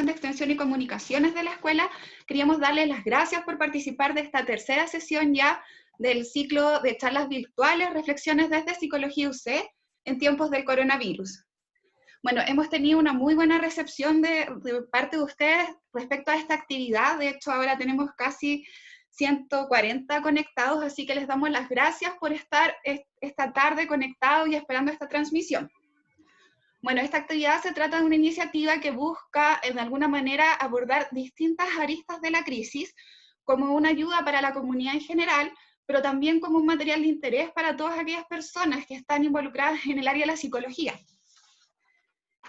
de Extensión y Comunicaciones de la escuela, queríamos darles las gracias por participar de esta tercera sesión ya del ciclo de charlas virtuales, reflexiones desde Psicología UC en tiempos del coronavirus. Bueno, hemos tenido una muy buena recepción de parte de ustedes respecto a esta actividad. De hecho, ahora tenemos casi 140 conectados, así que les damos las gracias por estar esta tarde conectados y esperando esta transmisión. Bueno, esta actividad se trata de una iniciativa que busca, de alguna manera, abordar distintas aristas de la crisis como una ayuda para la comunidad en general, pero también como un material de interés para todas aquellas personas que están involucradas en el área de la psicología.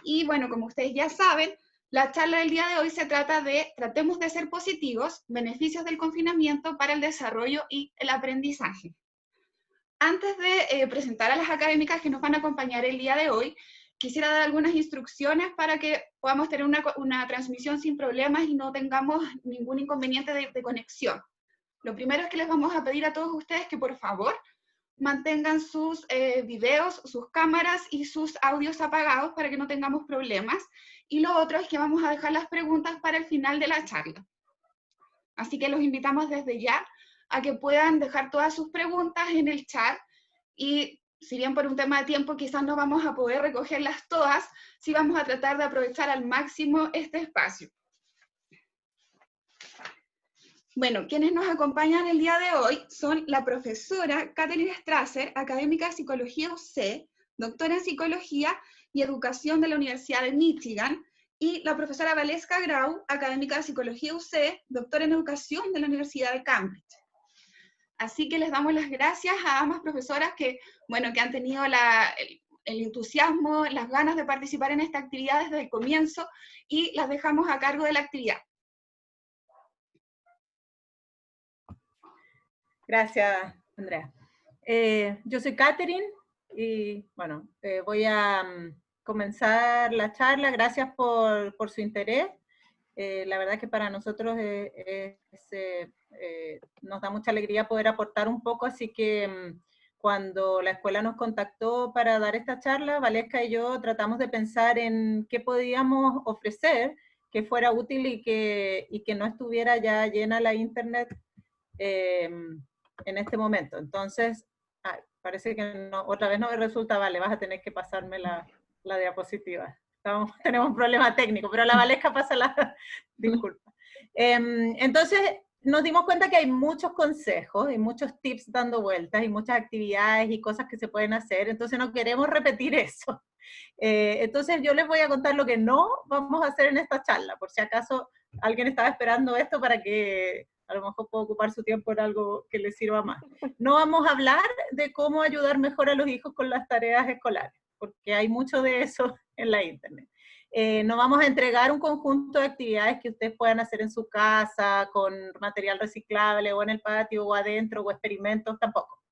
Y bueno, como ustedes ya saben, la charla del día de hoy se trata de Tratemos de ser positivos, beneficios del confinamiento para el desarrollo y el aprendizaje. Antes de presentar a las académicas que nos van a acompañar el día de hoy, quisiera dar algunas instrucciones para que podamos tener una transmisión sin problemas y no tengamos ningún inconveniente de conexión. Lo primero es que les vamos a pedir a todos ustedes que por favor mantengan sus videos, sus cámaras y sus audios apagados para que no tengamos problemas. Y lo otro es que vamos a dejar las preguntas para el final de la charla. Así que los invitamos desde ya a que puedan dejar todas sus preguntas en el chat y si bien por un tema de tiempo quizás no vamos a poder recogerlas todas, sí vamos a tratar de aprovechar al máximo este espacio. Bueno, quienes nos acompañan el día de hoy son la profesora Catherine Strasser, académica de Psicología UC, doctora en Psicología y Educación de la Universidad de Michigan, y la profesora Valeska Grau, académica de Psicología UC, doctora en Educación de la Universidad de Cambridge. Así que les damos las gracias a ambas profesoras que han tenido el entusiasmo, las ganas de participar en esta actividad desde el comienzo, y las dejamos a cargo de la actividad. Gracias, Andrea. Yo soy Catherine y bueno, voy a comenzar la charla. Gracias por su interés. La verdad que para nosotros nos da mucha alegría poder aportar un poco, así que cuando la escuela nos contactó para dar esta charla, Valeska y yo tratamos de pensar en qué podíamos ofrecer que fuera útil y que no estuviera ya llena la internet en este momento. Entonces, parece que no, otra vez no me resulta, vale, vas a tener que pasarme la diapositiva. Tenemos un problema técnico, pero la Valeska pasa la disculpa. Entonces, nos dimos cuenta que hay muchos consejos y muchos tips dando vueltas y muchas actividades y cosas que se pueden hacer, entonces no queremos repetir eso. Entonces yo les voy a contar lo que no vamos a hacer en esta charla, por si acaso alguien estaba esperando esto para que a lo mejor pueda ocupar su tiempo en algo que les sirva más. No vamos a hablar de cómo ayudar mejor a los hijos con las tareas escolares, porque hay mucho de eso en la internet. Nos vamos a entregar un conjunto de actividades que ustedes puedan hacer en su casa, con material reciclable, o en el patio, o adentro, o experimentos, tampoco.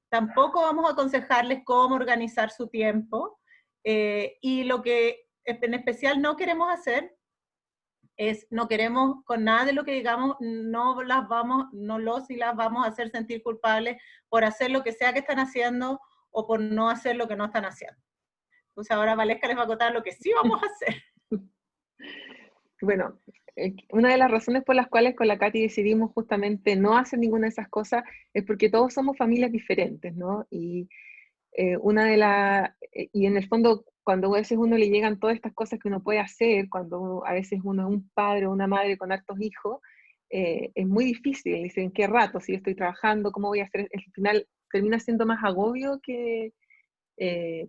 Tampoco vamos a aconsejarles cómo organizar su tiempo, y lo que en especial no queremos hacer no queremos con nada de lo que digamos, no los y las vamos a hacer sentir culpables por hacer lo que sea que están haciendo o por no hacer lo que no están haciendo. Entonces ahora Valeska les va a contar lo que sí vamos a hacer. Bueno, una de las razones por las cuales con la Katy decidimos justamente no hacer ninguna de esas cosas es porque todos somos familias diferentes, ¿no? Y y en el fondo, cuando a veces uno le llegan todas estas cosas que uno puede hacer, cuando a veces uno es un padre o una madre con hartos hijos, es muy difícil. Dicen, ¿qué rato? Si yo estoy trabajando, ¿cómo voy a hacer? Al final termina siendo más agobio que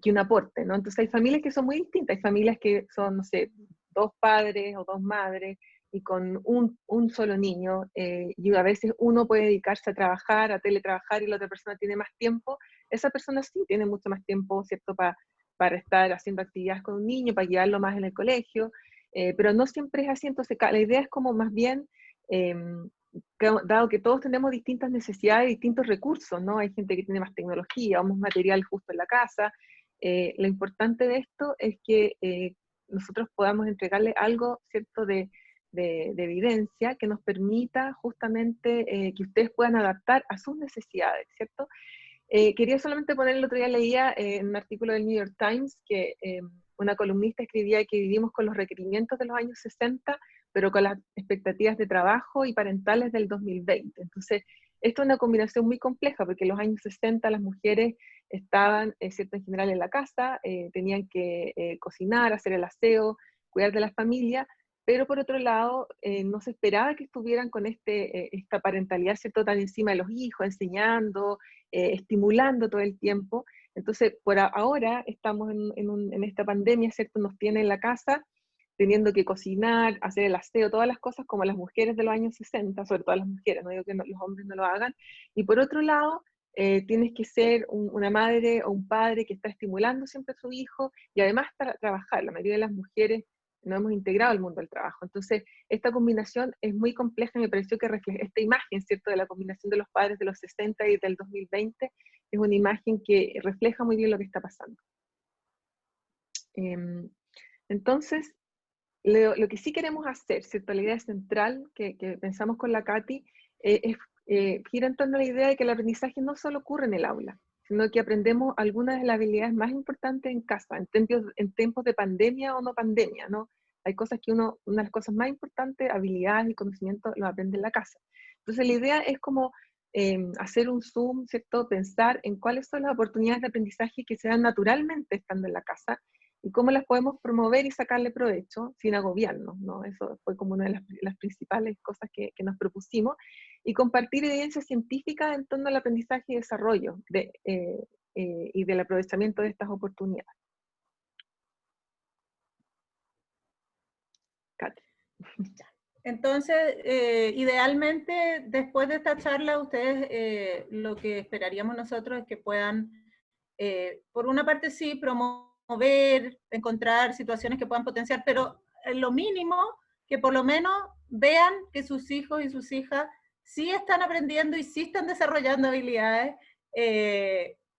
un aporte, ¿no? Entonces hay familias que son muy distintas, hay familias que son, no sé, 2 padres o 2 madres, y con un solo niño, y a veces uno puede dedicarse a trabajar, a teletrabajar, y la otra persona tiene más tiempo. Esa persona sí tiene mucho más tiempo, ¿cierto?, para estar haciendo actividades con un niño, para guiarlo más en el colegio, pero no siempre es así. Entonces la idea es como más bien, dado que todos tenemos distintas necesidades, distintos recursos, ¿no? Hay gente que tiene más tecnología, o más material justo en la casa. Lo importante de esto es que nosotros podamos entregarle algo, ¿cierto?, de evidencia que nos permita justamente que ustedes puedan adaptar a sus necesidades, ¿cierto? Quería solamente poner, el otro día leía en un artículo del New York Times que una columnista escribía que vivimos con los requerimientos de los años 60, pero con las expectativas de trabajo y parentales del 2020. Entonces, esto es una combinación muy compleja, porque en los años 60 las mujeres estaban, ¿cierto?, en general en la casa, tenían que cocinar, hacer el aseo, cuidar de la familia, pero por otro lado, no se esperaba que estuvieran con esta parentalidad, ¿cierto?, tan encima de los hijos, enseñando, estimulando todo el tiempo. Entonces, por ahora estamos en esta pandemia, ¿cierto?, nos tiene en la casa, teniendo que cocinar, hacer el aseo, todas las cosas como las mujeres de los años 60, sobre todo las mujeres, no digo que los hombres no lo hagan. Y por otro lado, tienes que ser una madre o un padre que está estimulando siempre a su hijo y además trabajar. La mayoría de las mujeres no hemos integrado el mundo del trabajo. Entonces, esta combinación es muy compleja y me pareció que refleja esta imagen, ¿cierto?, de la combinación de los padres de los 60 y del 2020, es una imagen que refleja muy bien lo que está pasando. Entonces, lo que sí queremos hacer, ¿cierto?, la idea central que pensamos con la Katy, gira en torno a la idea de que el aprendizaje no solo ocurre en el aula, sino que aprendemos algunas de las habilidades más importantes en casa, en tiempos de pandemia o no pandemia, ¿no? Hay cosas que una de las cosas más importantes, habilidades y conocimientos, los aprende en la casa. Entonces la idea es como hacer un zoom, ¿cierto?, pensar en cuáles son las oportunidades de aprendizaje que se dan naturalmente estando en la casa, y cómo las podemos promover y sacarle provecho sin agobiarnos, ¿no? Eso fue como una de las principales cosas que nos propusimos, y compartir evidencia científica en torno al aprendizaje y desarrollo y del aprovechamiento de estas oportunidades. Katy. Entonces, idealmente, después de esta charla, ustedes, lo que esperaríamos nosotros es que puedan, por una parte sí, promover, encontrar situaciones que puedan potenciar, pero lo mínimo, que por lo menos vean que sus hijos y sus hijas sí están aprendiendo y sí están desarrollando habilidades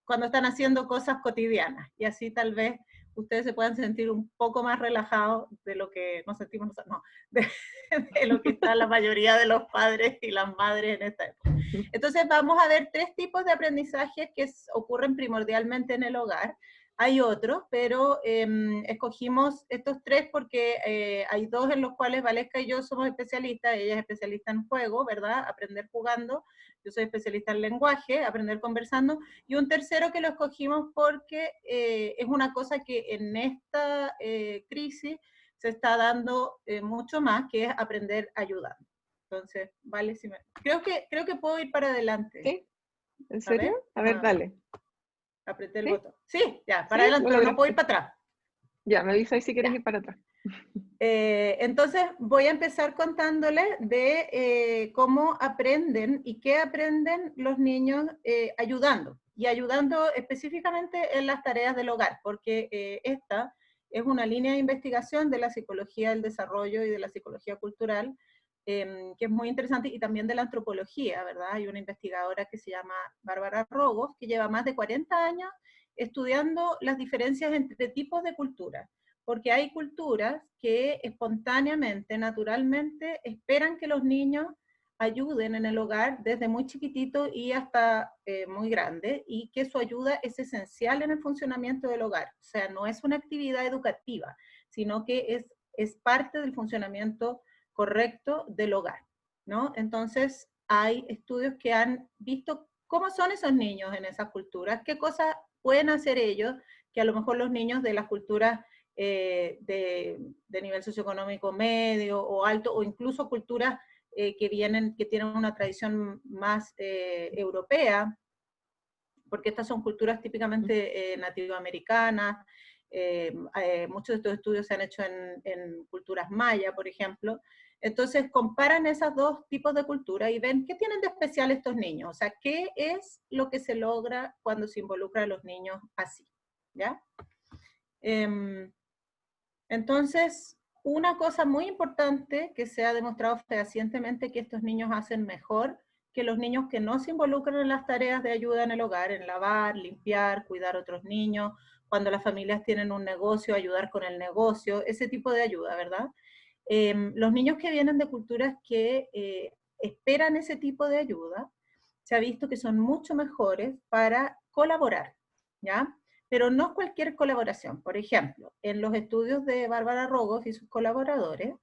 cuando están haciendo cosas cotidianas. Y así tal vez ustedes se puedan sentir un poco más relajados de lo que nos sentimos nosotros, no, de lo que está la mayoría de los padres y las madres en esta época. Entonces vamos a ver 3 tipos de aprendizajes que ocurren primordialmente en el hogar. Hay otros, pero escogimos estos 3 porque hay 2 en los cuales Valesca y yo somos especialistas. Ella es especialista en juego, ¿verdad?, aprender jugando. Yo soy especialista en lenguaje, aprender conversando. Y un tercero que lo escogimos porque es una cosa que en esta crisis se está dando mucho más, que es aprender ayudando. Entonces, vale, si creo que puedo ir para adelante. ¿Sí? ¿En serio? A ver, dale. Apreté el ¿Sí? botón. Sí, ya, para ¿Sí? adelante, pero no puedo ir para atrás. Ya, me avisas si quieres ir para atrás. Entonces, voy a empezar contándoles de cómo aprenden y qué aprenden los niños ayudando. Y ayudando específicamente en las tareas del hogar, porque esta es una línea de investigación de la psicología del desarrollo y de la psicología cultural, que es muy interesante, y también de la antropología, ¿verdad? Hay una investigadora que se llama Bárbara Rogos, que lleva más de 40 años estudiando las diferencias entre tipos de culturas, porque hay culturas que espontáneamente, naturalmente, esperan que los niños ayuden en el hogar desde muy chiquitito y hasta muy grande, y que su ayuda es esencial en el funcionamiento del hogar. O sea, no es una actividad educativa, sino que es parte del funcionamiento correcto del hogar, ¿no? Entonces, hay estudios que han visto cómo son esos niños en esas culturas, qué cosas pueden hacer ellos, que a lo mejor los niños de las culturas de nivel socioeconómico medio o alto, o incluso culturas que tienen una tradición más europea, porque estas son culturas típicamente nativoamericanas. Muchos de estos estudios se han hecho en culturas maya, por ejemplo. Entonces comparan esos 2 tipos de cultura y ven qué tienen de especial estos niños, o sea, qué es lo que se logra cuando se involucra a los niños así, ¿ya? Entonces, una cosa muy importante que se ha demostrado fehacientemente que estos niños hacen mejor que los niños que no se involucran en las tareas de ayuda en el hogar, en lavar, limpiar, cuidar a otros niños, cuando las familias tienen un negocio, ayudar con el negocio, ese tipo de ayuda, ¿verdad? Los niños que vienen de culturas que esperan ese tipo de ayuda, se ha visto que son mucho mejores para colaborar, ¿ya? pero no cualquier colaboración. Por ejemplo, en los estudios de Bárbara Rogos y sus colaboradores,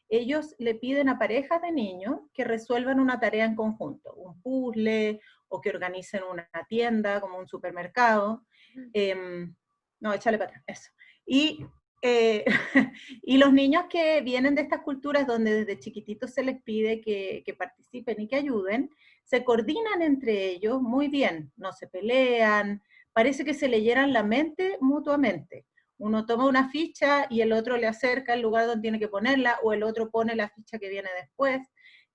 ellos le piden a parejas de niños que resuelvan una tarea en conjunto, un puzzle, o que organicen una tienda, como un supermercado. No, échale para atrás, eso. Y los niños que vienen de estas culturas donde desde chiquititos se les pide que participen y que ayuden, se coordinan entre ellos muy bien, no se pelean, parece que se leyeran la mente mutuamente. Uno toma una ficha y el otro le acerca el lugar donde tiene que ponerla, o el otro pone la ficha que viene después.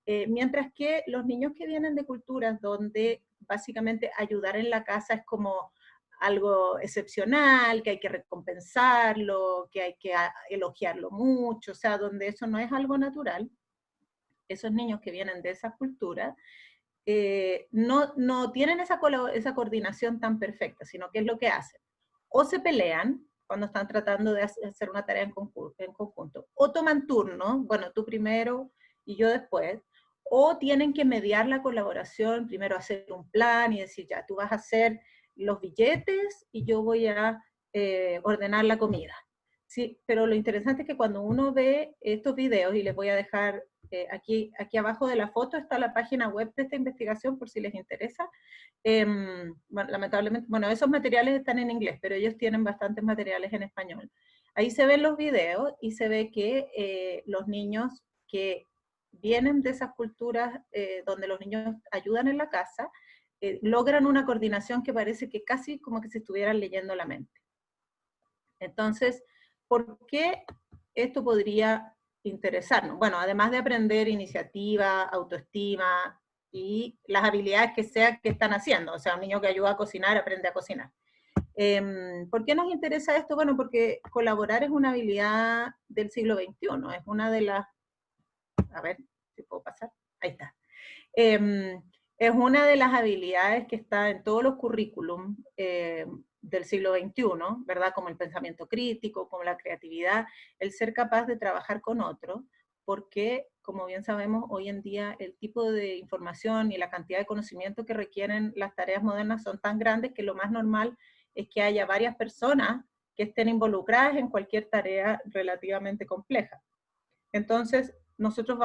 Mientras que los niños que vienen de culturas donde básicamente ayudar en la casa es como algo excepcional, que hay que recompensarlo, que hay que elogiarlo mucho, o sea, donde eso no es algo natural, esos niños que vienen de esas culturas no tienen esa coordinación tan perfecta, sino que es lo que hacen. O se pelean cuando están tratando de hacer una tarea en conjunto, o toman turno, bueno, tú primero y yo después, o tienen que mediar la colaboración, primero hacer un plan y decir, ya, tú vas a hacer los billetes y yo voy a ordenar la comida. Sí, pero lo interesante es que cuando uno ve estos videos, y les voy a dejar aquí abajo de la foto está la página web de esta investigación por si les interesa. Bueno, lamentablemente, bueno, esos materiales están en inglés, pero ellos tienen bastantes materiales en español. Ahí se ven los videos y se ve que los niños que vienen de esas culturas donde los niños ayudan en la casa, logran una coordinación que parece que casi como que se estuvieran leyendo la mente. Entonces, ¿por qué esto podría interesarnos? Bueno, además de aprender iniciativa, autoestima y las habilidades que sea que están haciendo, o sea, un niño que ayuda a cocinar, aprende a cocinar. ¿Por qué nos interesa esto? Bueno, porque colaborar es una habilidad del siglo XXI, es una de las, a ver si puedo pasar, ahí está. Es una de las habilidades que está en todos los currículum del siglo XXI, ¿verdad? Como el pensamiento crítico, como la creatividad, el ser capaz de trabajar con otros, porque, como bien sabemos, hoy en día el tipo de información y la cantidad de conocimiento que requieren las tareas modernas son tan grandes que lo más normal es que haya varias personas que estén involucradas en cualquier tarea relativamente compleja. Entonces, nosotros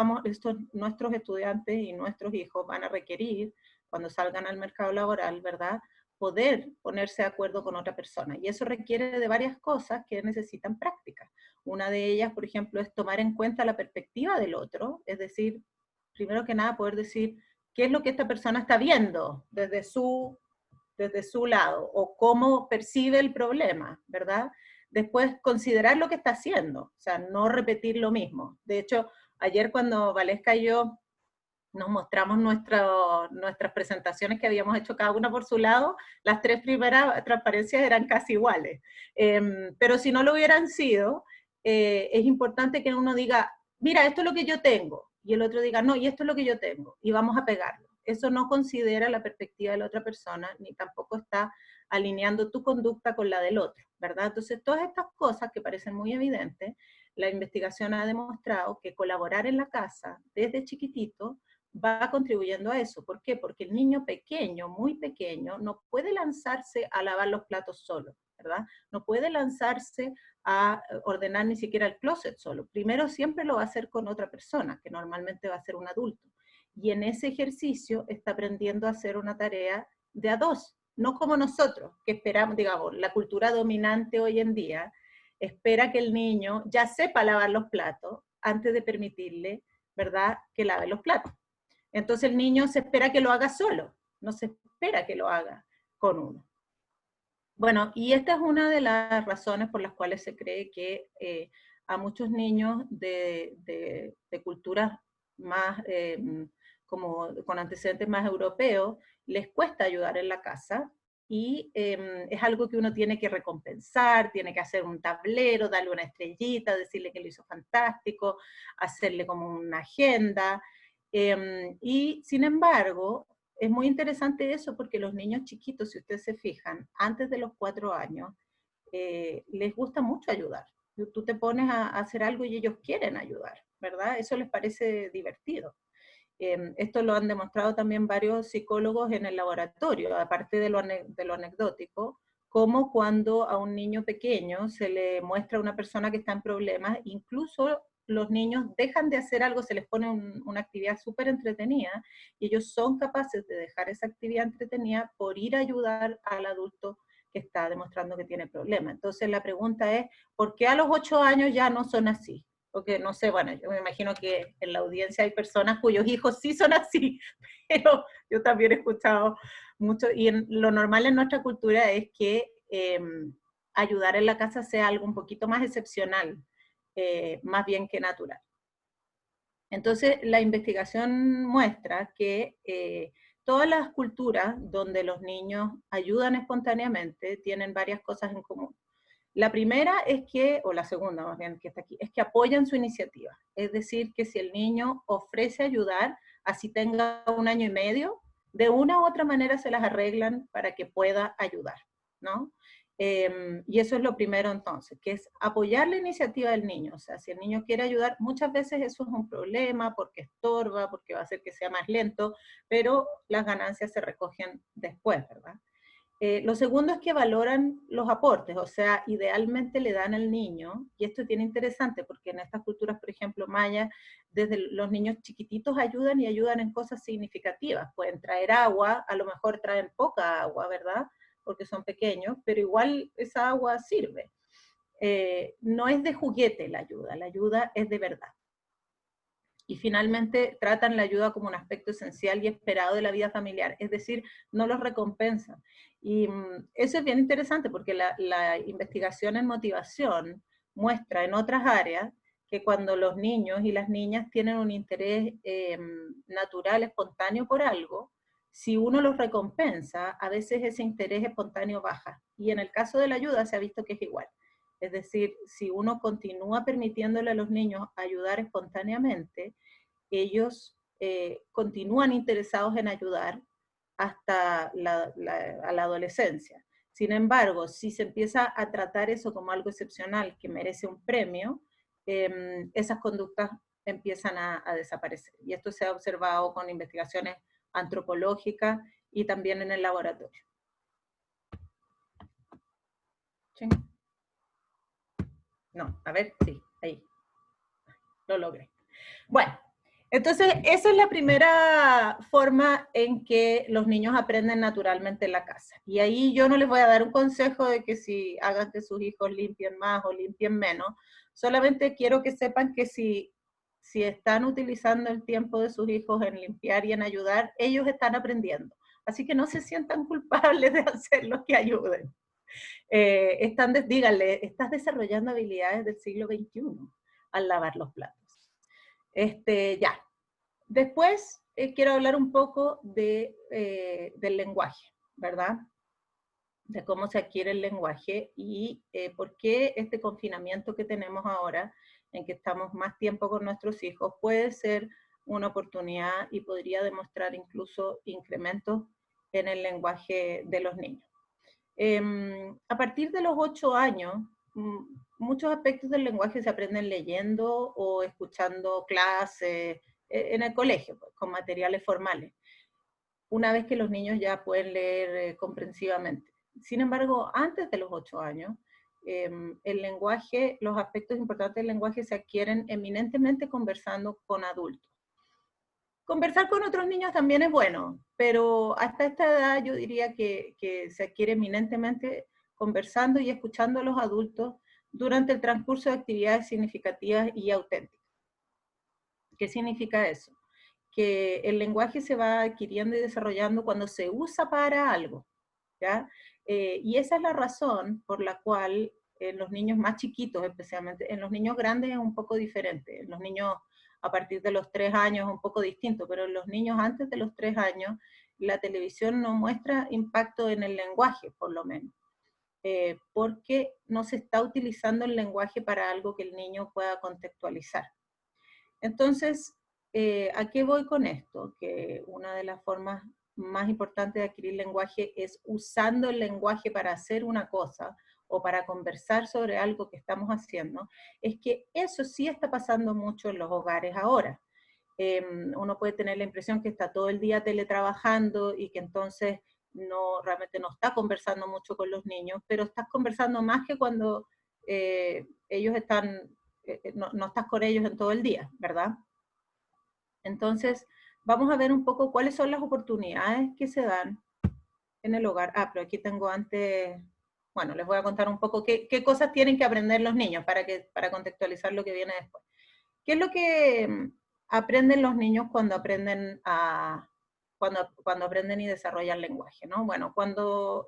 nuestros estudiantes y nuestros hijos van a requerir, cuando salgan al mercado laboral, ¿verdad?, poder ponerse de acuerdo con otra persona. Y eso requiere de varias cosas que necesitan práctica. Una de ellas, por ejemplo, es tomar en cuenta la perspectiva del otro, es decir, primero que nada poder decir qué es lo que esta persona está viendo desde su lado, o cómo percibe el problema, ¿verdad? Después, considerar lo que está haciendo, o sea, no repetir lo mismo. De hecho, ayer cuando Valesca y yo nos mostramos nuestras presentaciones que habíamos hecho cada una por su lado, las 3 primeras transparencias eran casi iguales. Pero si no lo hubieran sido, es importante que uno diga, mira, esto es lo que yo tengo, y el otro diga, no, y esto es lo que yo tengo, y vamos a pegarlo. Eso no considera la perspectiva de la otra persona, ni tampoco está alineando tu conducta con la del otro, ¿verdad? Entonces, todas estas cosas que parecen muy evidentes, la investigación ha demostrado que colaborar en la casa desde chiquitito va contribuyendo a eso. ¿Por qué? Porque el niño pequeño, muy pequeño, no puede lanzarse a lavar los platos solo, ¿verdad? No puede lanzarse a ordenar ni siquiera el closet solo. Primero siempre lo va a hacer con otra persona, que normalmente va a ser un adulto. Y en ese ejercicio está aprendiendo a hacer una tarea de a dos, no como nosotros, que esperamos, digamos, la cultura dominante hoy en día, espera que el niño ya sepa lavar los platos antes de permitirle, ¿verdad?, que lave los platos. Entonces el niño se espera que lo haga solo, no se espera que lo haga con uno. Bueno, y esta es una de las razones por las cuales se cree que a muchos niños de culturas más, como con antecedentes más europeos, les cuesta ayudar en la casa, y es algo que uno tiene que recompensar, tiene que hacer un tablero, darle una estrellita, decirle que lo hizo fantástico, hacerle como una agenda, y sin embargo, es muy interesante eso porque los niños chiquitos, si ustedes se fijan, antes de los 4 años, les gusta mucho ayudar. Tú te pones a hacer algo y ellos quieren ayudar, ¿verdad? Eso les parece divertido. Esto lo han demostrado también varios psicólogos en el laboratorio, aparte de lo anecdótico, como cuando a un niño pequeño se le muestra a una persona que está en problemas, incluso los niños dejan de hacer algo, se les pone una actividad súper entretenida, y ellos son capaces de dejar esa actividad entretenida por ir a ayudar al adulto que está demostrando que tiene problemas. Entonces la pregunta es, ¿por qué a los 8 años ya no son así? Porque no sé, bueno, yo me imagino que en la audiencia hay personas cuyos hijos sí son así, pero yo también he escuchado mucho, y lo normal en nuestra cultura es que ayudar en la casa sea algo un poquito más excepcional, más bien que natural. Entonces, la investigación muestra que todas las culturas donde los niños ayudan espontáneamente tienen varias cosas en común. La primera es que, o la segunda más bien que está aquí, es que apoyan su iniciativa. Es decir, que si el niño ofrece ayudar, así tenga 1 año y medio, de una u otra manera se las arreglan para que pueda ayudar, ¿no? Y eso es lo primero entonces, que es apoyar la iniciativa del niño. O sea, si el niño quiere ayudar, muchas veces eso es un problema porque estorba, porque va a hacer que sea más lento, pero las ganancias se recogen después, ¿verdad? Lo segundo es que valoran los aportes, o sea, idealmente le dan al niño, y esto es bien interesante porque en estas culturas, por ejemplo, mayas, desde los niños chiquititos ayudan y ayudan en cosas significativas. Pueden traer agua, a lo mejor traen poca agua, ¿verdad? Porque son pequeños, pero igual esa agua sirve. No es de juguete la ayuda es de verdad. Y finalmente tratan la ayuda como un aspecto esencial y esperado de la vida familiar, es decir, no los recompensan. Y eso es bien interesante porque la investigación en motivación muestra en otras áreas que cuando los niños y las niñas tienen un interés natural, espontáneo por algo, si uno los recompensa, a veces ese interés espontáneo baja. Y en el caso de la ayuda se ha visto que es igual. Es decir, si uno continúa permitiéndole a los niños ayudar espontáneamente, ellos continúan interesados en ayudar hasta a la adolescencia. Sin embargo, si se empieza a tratar eso como algo excepcional que merece un premio, esas conductas empiezan a desaparecer. Y esto se ha observado con investigaciones antropológicas y también en el laboratorio. ¿Sí? No, a ver, sí, ahí. Lo logré. Bueno, entonces esa es la primera forma en que los niños aprenden naturalmente en la casa. Y ahí yo no les voy a dar un consejo de que si hagan que sus hijos limpien más o limpien menos. Solamente quiero que sepan que si están utilizando el tiempo de sus hijos en limpiar y en ayudar, ellos están aprendiendo. Así que no se sientan culpables de hacer lo que ayuden. Díganle, estás desarrollando habilidades del siglo XXI al lavar los platos. Ya. Después quiero hablar un poco del lenguaje, ¿verdad? De cómo se adquiere el lenguaje y por qué este confinamiento que tenemos ahora, en que estamos más tiempo con nuestros hijos, puede ser una oportunidad y podría demostrar incluso incrementos en el lenguaje de los niños. A partir de los 8 años, muchos aspectos del lenguaje se aprenden leyendo o escuchando clases en el colegio, pues, con materiales formales, una vez que los niños ya pueden leer comprensivamente. Sin embargo, antes de los 8 años, el lenguaje, los aspectos importantes del lenguaje se adquieren eminentemente conversando con adultos. Conversar con otros niños también es bueno, pero hasta esta edad yo diría que se adquiere eminentemente conversando y escuchando a los adultos durante el transcurso de actividades significativas y auténticas. ¿Qué significa eso? Que el lenguaje se va adquiriendo y desarrollando cuando se usa para algo, ¿ya? Y esa es la razón por la cual en los niños más chiquitos, especialmente, en los niños grandes es un poco diferente, en los niños a partir de los 3 años es un poco distinto, pero en los niños antes de los 3 años, la televisión no muestra impacto en el lenguaje, por lo menos, porque no se está utilizando el lenguaje para algo que el niño pueda contextualizar. Entonces, ¿a qué voy con esto? Que una de las formas más importantes de adquirir lenguaje es usando el lenguaje para hacer una cosa o para conversar sobre algo que estamos haciendo, es que eso sí está pasando mucho en los hogares ahora. Uno puede tener la impresión que está todo el día teletrabajando y que entonces realmente no está conversando mucho con los niños, pero estás conversando más que cuando ellos están, no estás con ellos en todo el día, ¿verdad? Entonces, vamos a ver un poco cuáles son las oportunidades que se dan en el hogar. Ah, pero aquí tengo antes, bueno, les voy a contar un poco qué cosas tienen que aprender los niños para contextualizar lo que viene después. ¿Qué es lo que aprenden los niños cuando aprenden cuando aprenden y desarrollan lenguaje, ¿no? Bueno, cuando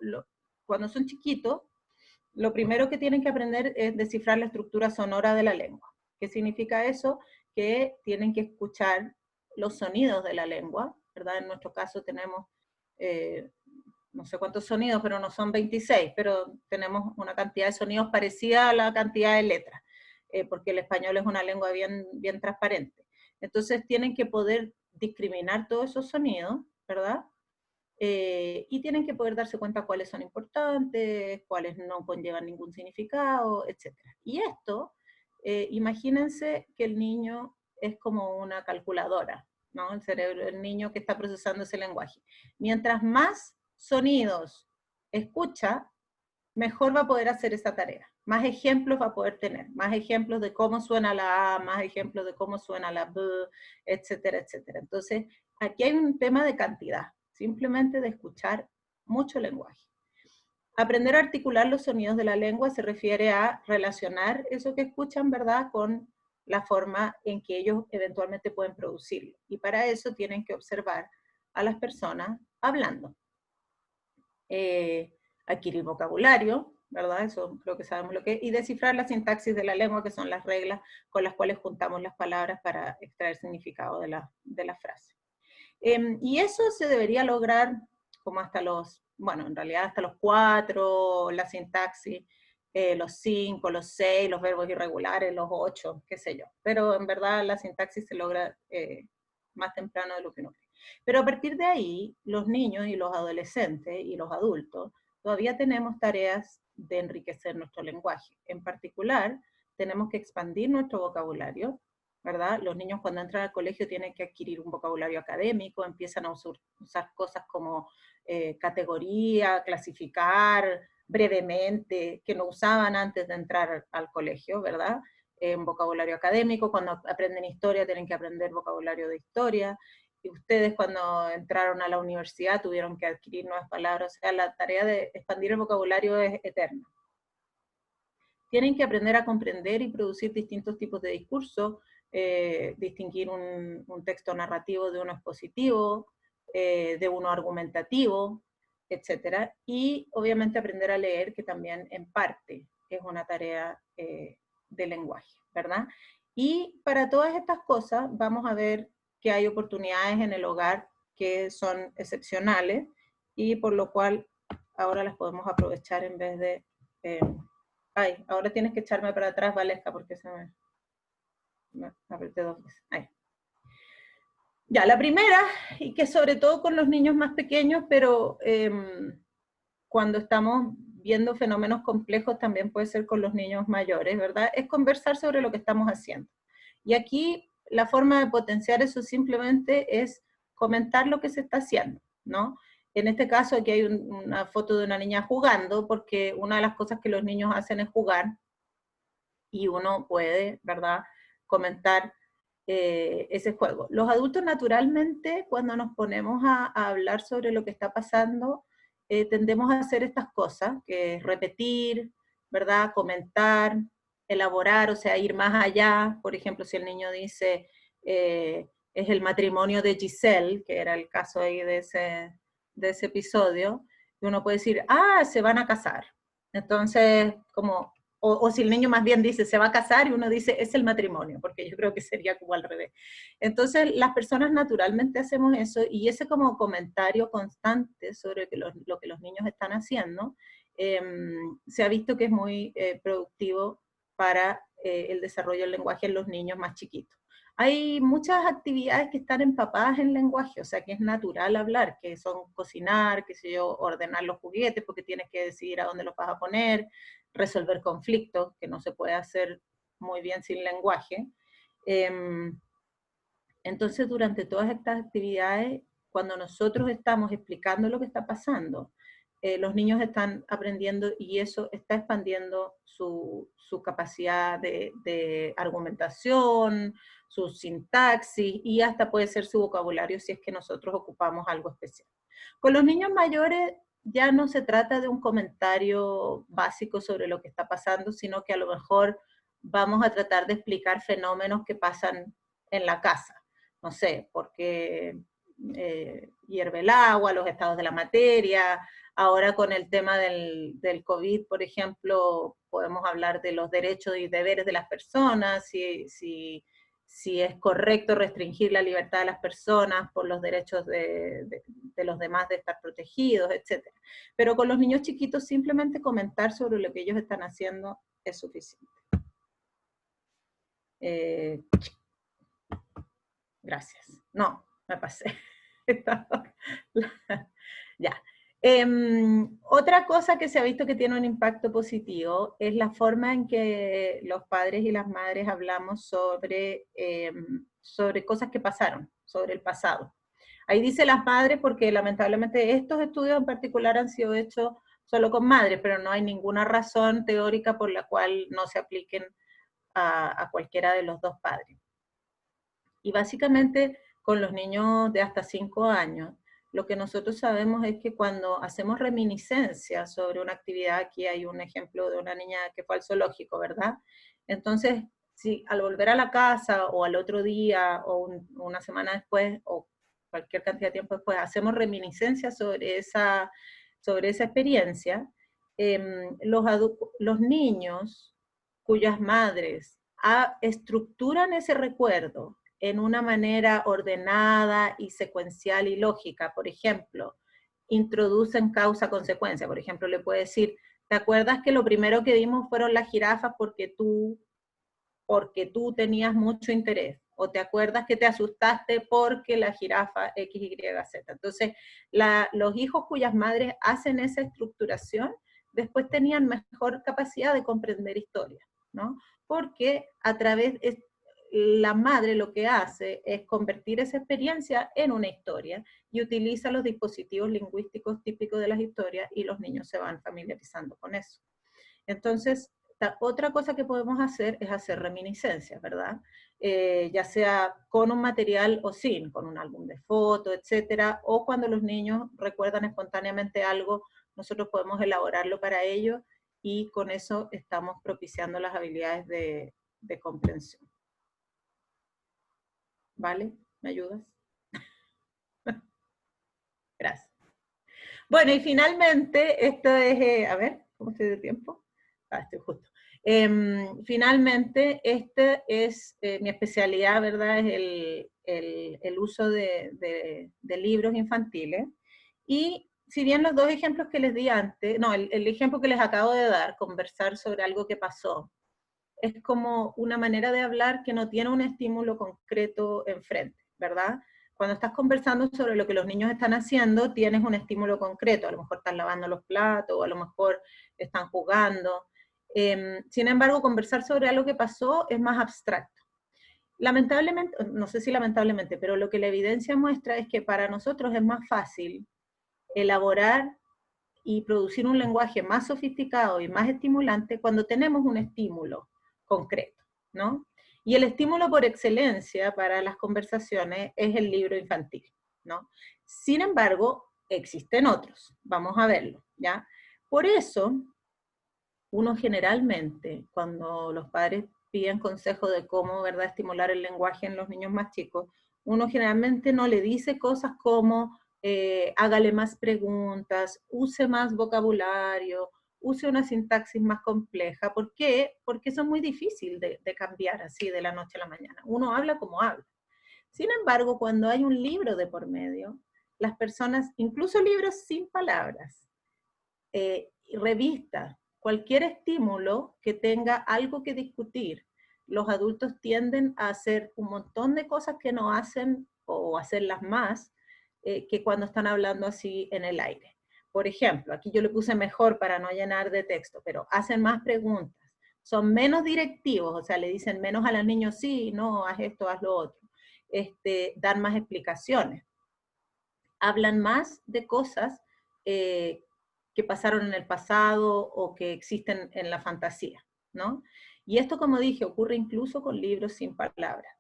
son chiquitos, lo primero que tienen que aprender es descifrar la estructura sonora de la lengua. ¿Qué significa eso? Que tienen que escuchar los sonidos de la lengua, ¿verdad? En nuestro caso tenemos, no sé cuántos sonidos, pero no son 26, pero tenemos una cantidad de sonidos parecida a la cantidad de letras, porque el español es una lengua bien, bien transparente. Entonces tienen que poder discriminar todos esos sonidos, ¿verdad? Y tienen que poder darse cuenta cuáles son importantes, cuáles no conllevan ningún significado, etc. Y esto, imagínense que el niño es como una calculadora, ¿no? El cerebro del niño que está procesando ese lenguaje. Mientras más sonidos escucha, mejor va a poder hacer esa tarea. Más ejemplos va a poder tener, más ejemplos de cómo suena la A, más ejemplos de cómo suena la B, etcétera, etcétera. Entonces, aquí hay un tema de cantidad, simplemente de escuchar mucho lenguaje. Aprender a articular los sonidos de la lengua se refiere a relacionar eso que escuchan, ¿verdad?, con la forma en que ellos eventualmente pueden producirlo. Y para eso tienen que observar a las personas hablando. Adquirir vocabulario, ¿verdad? Eso creo que sabemos lo que es, y descifrar la sintaxis de la lengua, que son las reglas con las cuales juntamos las palabras para extraer significado de la frase. Y eso se debería lograr como hasta los, bueno, en realidad hasta los 4, la sintaxis, los 5, los 6, los verbos irregulares, los 8, qué sé yo. Pero en verdad la sintaxis se logra más temprano de lo que uno cree. Pero a partir de ahí, los niños y los adolescentes y los adultos todavía tenemos tareas de enriquecer nuestro lenguaje. En particular, tenemos que expandir nuestro vocabulario, ¿verdad? Los niños cuando entran al colegio tienen que adquirir un vocabulario académico, empiezan a usar cosas como categoría, clasificar brevemente, que no usaban antes de entrar al colegio, ¿verdad? Un vocabulario académico, cuando aprenden historia tienen que aprender vocabulario de historia, y ustedes cuando entraron a la universidad tuvieron que adquirir nuevas palabras, o sea, la tarea de expandir el vocabulario es eterna. Tienen que aprender a comprender y producir distintos tipos de discursos, distinguir un texto narrativo de uno expositivo, de uno argumentativo, etc. Y obviamente aprender a leer, que también en parte es una tarea de lenguaje, ¿verdad? Y para todas estas cosas vamos a ver que hay oportunidades en el hogar que son excepcionales y por lo cual ahora las podemos aprovechar en vez de... ay, ahora tienes que echarme para atrás, Valesca, porque se me apreté 2 veces. Ahí. Ya, la primera, y que sobre todo con los niños más pequeños, pero cuando estamos viendo fenómenos complejos también puede ser con los niños mayores, ¿verdad? Es conversar sobre lo que estamos haciendo. Y aquí la forma de potenciar eso simplemente es comentar lo que se está haciendo, ¿no? En este caso aquí hay una foto de una niña jugando, porque una de las cosas que los niños hacen es jugar, y uno puede, ¿verdad?, comentar ese juego. Los adultos naturalmente, cuando nos ponemos a hablar sobre lo que está pasando, tendemos a hacer estas cosas, que es repetir, ¿verdad?, comentar, elaborar, o sea, ir más allá. Por ejemplo, si el niño dice, es el matrimonio de Giselle, que era el caso ahí de ese episodio, y uno puede decir, ah, se van a casar. Entonces, como... O si el niño más bien dice, se va a casar, y uno dice, es el matrimonio, porque yo creo que sería como al revés. Entonces, las personas naturalmente hacemos eso, y ese como comentario constante sobre lo que los niños están haciendo, se ha visto que es muy productivo para el desarrollo del lenguaje en los niños más chiquitos. Hay muchas actividades que están empapadas en lenguaje, o sea que es natural hablar, que son cocinar, qué sé yo, ordenar los juguetes, porque tienes que decidir a dónde los vas a poner, resolver conflictos, que no se puede hacer muy bien sin lenguaje. Entonces, durante todas estas actividades, cuando nosotros estamos explicando lo que está pasando, los niños están aprendiendo y eso está expandiendo su capacidad de argumentación, su sintaxis y hasta puede ser su vocabulario si es que nosotros ocupamos algo especial. Con los niños mayores ya no se trata de un comentario básico sobre lo que está pasando, sino que a lo mejor vamos a tratar de explicar fenómenos que pasan en la casa. No sé, porque hierve el agua, los estados de la materia. Ahora con el tema del COVID, por ejemplo, podemos hablar de los derechos y deberes de las personas, si es correcto restringir la libertad de las personas por los derechos de los demás de estar protegidos, etc. Pero con los niños chiquitos simplemente comentar sobre lo que ellos están haciendo es suficiente. Gracias. No, me pasé. Ya. Otra cosa que se ha visto que tiene un impacto positivo es la forma en que los padres y las madres hablamos sobre cosas que pasaron, sobre el pasado. Ahí dice las madres porque lamentablemente estos estudios en particular han sido hechos solo con madres, pero no hay ninguna razón teórica por la cual no se apliquen a cualquiera de los dos padres. Y básicamente con los niños de hasta 5 años, lo que nosotros sabemos es que cuando hacemos reminiscencias sobre una actividad, aquí hay un ejemplo de una niña que fue al zoológico, ¿verdad? Entonces, si al volver a la casa o al otro día o una semana después o cualquier cantidad de tiempo después, hacemos reminiscencias sobre esa experiencia, los niños cuyas madres estructuran ese recuerdo en una manera ordenada y secuencial y lógica. Por ejemplo, introducen causa-consecuencia. Por ejemplo, le puede decir, ¿te acuerdas que lo primero que vimos fueron las jirafas porque tú tenías mucho interés? ¿O te acuerdas que te asustaste porque la jirafa X, Y, Z? Entonces, los hijos cuyas madres hacen esa estructuración, después tenían mejor capacidad de comprender historias, ¿no? Porque a través de la madre lo que hace es convertir esa experiencia en una historia y utiliza los dispositivos lingüísticos típicos de las historias y los niños se van familiarizando con eso. Entonces, otra cosa que podemos hacer es hacer reminiscencias, ¿verdad? Ya sea con un material o sin, con un álbum de fotos, etcétera, o cuando los niños recuerdan espontáneamente algo, nosotros podemos elaborarlo para ellos y con eso estamos propiciando las habilidades de comprensión. ¿Vale? ¿Me ayudas? Gracias. Bueno, y finalmente, esto es, a ver, ¿cómo estoy de tiempo? Estoy justo. Finalmente, este es mi especialidad, ¿verdad? Es el uso de libros infantiles. Y si bien los dos ejemplos que les di antes, no, el ejemplo que les acabo de dar, conversar sobre algo que pasó, es como una manera de hablar que no tiene un estímulo concreto enfrente, ¿verdad? Cuando estás conversando sobre lo que los niños están haciendo, tienes un estímulo concreto, a lo mejor están lavando los platos, o a lo mejor están jugando. Sin embargo, conversar sobre algo que pasó es más abstracto. Lamentablemente, no sé si lamentablemente, pero lo que la evidencia muestra es que para nosotros es más fácil elaborar y producir un lenguaje más sofisticado y más estimulante cuando tenemos un estímulo concreto, ¿no? Y el estímulo por excelencia para las conversaciones es el libro infantil, ¿no? Sin embargo, existen otros, vamos a verlo, ¿ya? Por eso, uno generalmente, cuando los padres piden consejo de cómo, ¿verdad?, estimular el lenguaje en los niños más chicos, uno generalmente no le dice cosas como hágale más preguntas, use más vocabulario, use una sintaxis más compleja. ¿Por qué? Porque eso es muy difícil de cambiar así de la noche a la mañana. Uno habla como habla. Sin embargo, cuando hay un libro de por medio, las personas, incluso libros sin palabras, revistas, cualquier estímulo que tenga algo que discutir, los adultos tienden a hacer un montón de cosas que no hacen o hacerlas más que cuando están hablando así en el aire. Por ejemplo, aquí yo le puse mejor para no llenar de texto, pero hacen más preguntas, son menos directivos, o sea, le dicen menos a los niños, sí, no, haz esto, haz lo otro, dan más explicaciones. hablan más de cosas que pasaron en el pasado o que existen en la fantasía, ¿no? Y esto, como dije, ocurre incluso con libros sin palabras.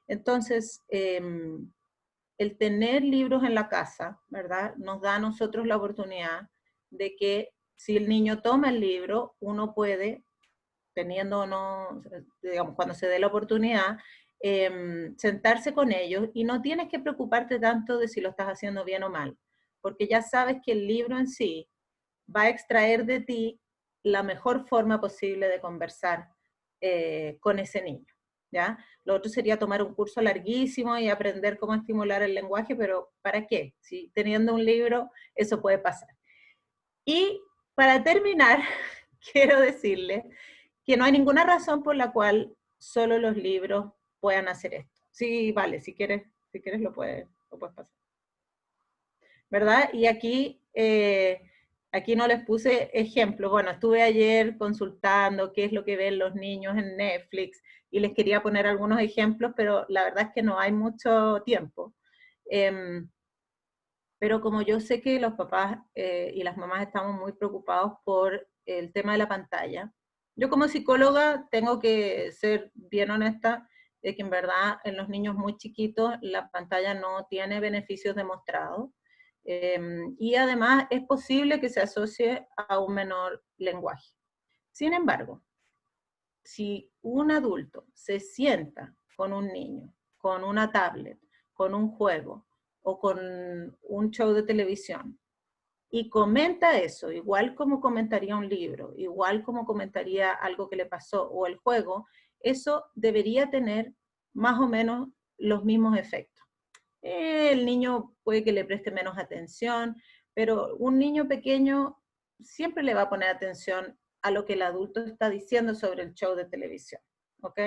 Entonces, el tener libros en la casa, ¿verdad? Nos da a nosotros la oportunidad de que si el niño toma el libro, uno puede, teniendo o no, digamos, cuando se dé la oportunidad, sentarse con ellos y no tienes que preocuparte tanto de si lo estás haciendo bien o mal, porque ya sabes que el libro en sí va a extraer de ti la mejor forma posible de conversar con ese niño, ¿ya? Lo otro sería tomar un curso larguísimo y aprender cómo estimular el lenguaje, pero ¿para qué? Si teniendo un libro eso puede pasar. Y para terminar, quiero decirles que no hay ninguna razón por la cual solo los libros puedan hacer esto. Sí, vale, si quieres lo puedes pasar. ¿Verdad? Y aquí, aquí no les puse ejemplos. Bueno, estuve ayer consultando qué es lo que ven los niños en Netflix y les quería poner algunos ejemplos, pero la verdad es que no hay mucho tiempo. Pero como yo sé que los papás y las mamás estamos muy preocupados por el tema de la pantalla, yo como psicóloga tengo que ser bien honesta de que en verdad en los niños muy chiquitos la pantalla no tiene beneficios demostrados. Y además es posible que se asocie a un menor lenguaje. Sin embargo, si un adulto se sienta con un niño, con una tablet, con un juego o con un show de televisión y comenta eso, igual como comentaría un libro, igual como comentaría algo que le pasó o el juego, eso debería tener más o menos los mismos efectos. El niño puede que le preste menos atención, pero un niño pequeño siempre le va a poner atención a lo que el adulto está diciendo sobre el show de televisión, ¿ok?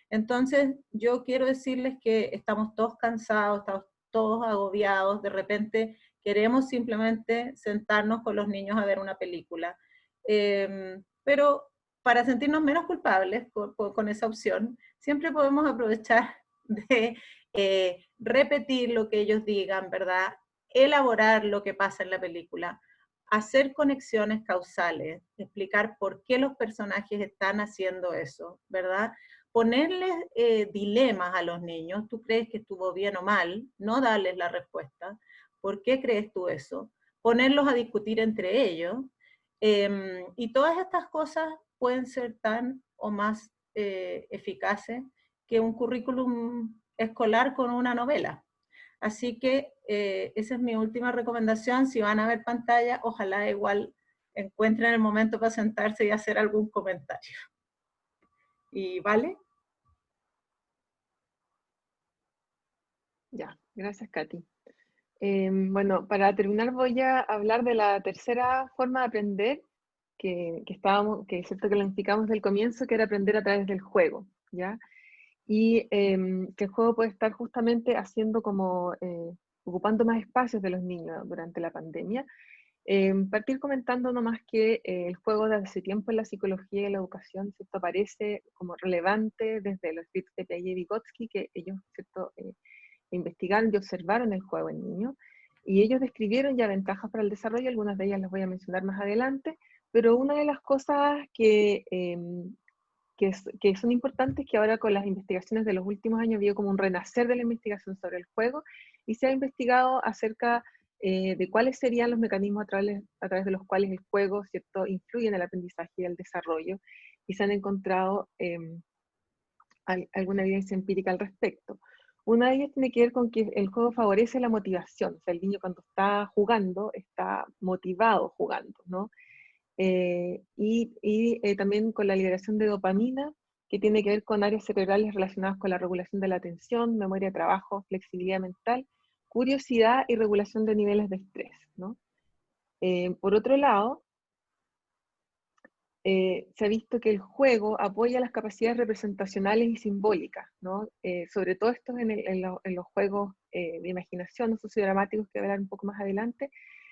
Entonces, yo quiero decirles que estamos todos cansados, estamos todos agobiados, de repente queremos simplemente sentarnos con los niños a ver una película, pero para sentirnos menos culpables con esa opción, siempre podemos aprovechar de repetir lo que ellos digan, ¿verdad? Elaborar lo que pasa en la película, hacer conexiones causales, explicar por qué los personajes están haciendo eso, ¿verdad? Ponerles dilemas a los niños, ¿tú crees que estuvo bien o mal? No darles la respuesta, ¿por qué crees tú eso? Ponerlos a discutir entre ellos, y todas estas cosas pueden ser tan o más eficaces que un currículum escolar con una novela. Así que esa es mi última recomendación. Si van a ver pantalla, ojalá igual encuentren el momento para sentarse y hacer algún comentario. ¿Y vale? Ya, gracias, Katy. Bueno, para terminar voy a hablar de la tercera forma de aprender que es cierto que lo indicamos del comienzo, que era aprender a través del juego, ¿ya? Y que el juego puede estar justamente haciendo como, ocupando más espacios de los niños durante la pandemia. Partir comentando nomás que el juego desde hace tiempo en la psicología y la educación, ¿cierto? Aparece como relevante desde los escritos de Piaget y Vygotsky, que ellos, ¿cierto? Investigaron y observaron el juego en niños, y ellos describieron ya ventajas para el desarrollo, algunas de ellas las voy a mencionar más adelante, pero una de las cosas que son importantes, que ahora con las investigaciones de los últimos años vio como un renacer de la investigación sobre el juego, y se ha investigado acerca de cuáles serían los mecanismos a través de los cuales el juego, ¿cierto?, influye en el aprendizaje y el desarrollo, y se han encontrado alguna evidencia empírica al respecto. Una de ellas tiene que ver con que el juego favorece la motivación, o sea, el niño cuando está jugando, está motivado jugando, ¿no? También con la liberación de dopamina, que tiene que ver con áreas cerebrales relacionadas con la regulación de la atención, memoria de trabajo, flexibilidad mental, curiosidad y regulación de niveles de estrés, ¿no? Por otro lado, se ha visto que el juego apoya las capacidades representacionales y simbólicas, ¿no? Sobre todo esto en los juegos de imaginación o sociodramáticos que hablar un poco más adelante,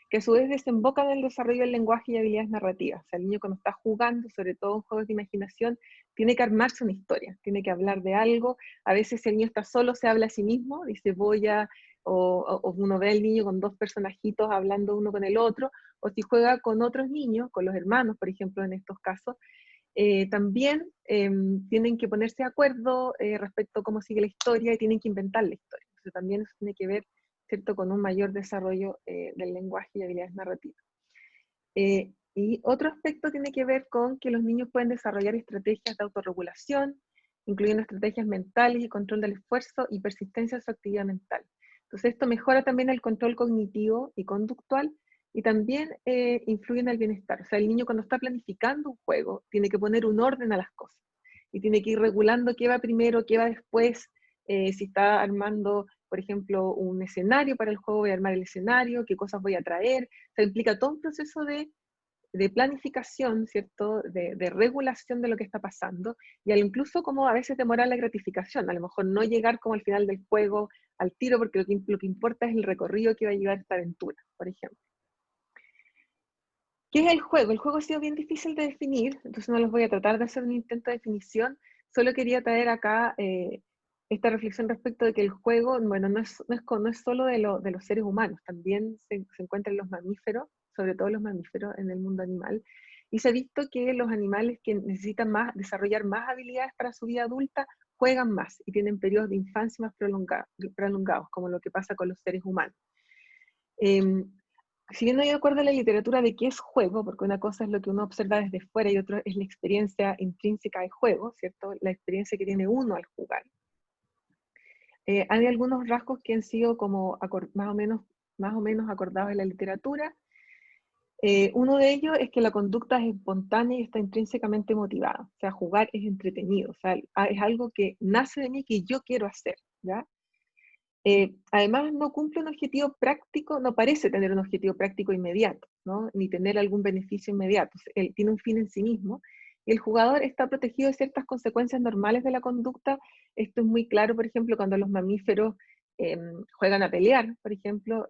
que a su vez desembocan en el desarrollo del lenguaje y habilidades narrativas. O sea, el niño cuando está jugando, sobre todo en juegos de imaginación, tiene que armarse una historia, tiene que hablar de algo. A veces si el niño está solo, se habla a sí mismo, dice voy a o uno ve al niño con dos personajitos hablando uno con el otro, o si juega con otros niños, con los hermanos, por ejemplo, en estos casos, también tienen que ponerse de acuerdo respecto a cómo sigue la historia y tienen que inventar la historia. Entonces también eso tiene que ver, ¿cierto?, con un mayor desarrollo del lenguaje y habilidades narrativas. Y otro aspecto tiene que ver con que los niños pueden desarrollar estrategias de autorregulación, incluyendo estrategias mentales y control del esfuerzo y persistencia de su actividad mental. Entonces esto mejora también el control cognitivo y conductual y también influye en el bienestar. O sea, el niño cuando está planificando un juego tiene que poner un orden a las cosas y tiene que ir regulando qué va primero, qué va después. Si está armando, por ejemplo, un escenario para el juego, voy a armar el escenario, qué cosas voy a traer. O sea, implica todo un proceso de planificación, ¿cierto?, de regulación de lo que está pasando, y incluso como a veces demorar la gratificación, a lo mejor no llegar como al final del juego al tiro, porque lo que importa es el recorrido que va a llevar esta aventura, por ejemplo. ¿Qué es el juego? El juego ha sido bien difícil de definir, entonces no les voy a tratar de hacer un intento de definición, solo quería traer acá esta reflexión respecto de que el juego, bueno, no es solo de los seres humanos, también se encuentra en los mamíferos, sobre todo los mamíferos en el mundo animal, y se ha visto que los animales que necesitan desarrollar más habilidades para su vida adulta, juegan más y tienen periodos de infancia más prolongados, como lo que pasa con los seres humanos. Si bien no hay de acuerdo en la literatura de qué es juego, porque una cosa es lo que uno observa desde fuera y otra es la experiencia intrínseca de juego, ¿cierto? La experiencia que tiene uno al jugar. Hay algunos rasgos que han sido como más o menos acordados en la literatura. Uno de ellos es que la conducta es espontánea y está intrínsecamente motivada. O sea, jugar es entretenido, o sea, es algo que nace de mí que yo quiero hacer, ¿ya? Además, no cumple un objetivo práctico, no parece tener un objetivo práctico inmediato, ¿no?, ni tener algún beneficio inmediato. Él tiene un fin en sí mismo, y el jugador está protegido de ciertas consecuencias normales de la conducta. Esto es muy claro, por ejemplo, cuando los mamíferos juegan a pelear, por ejemplo,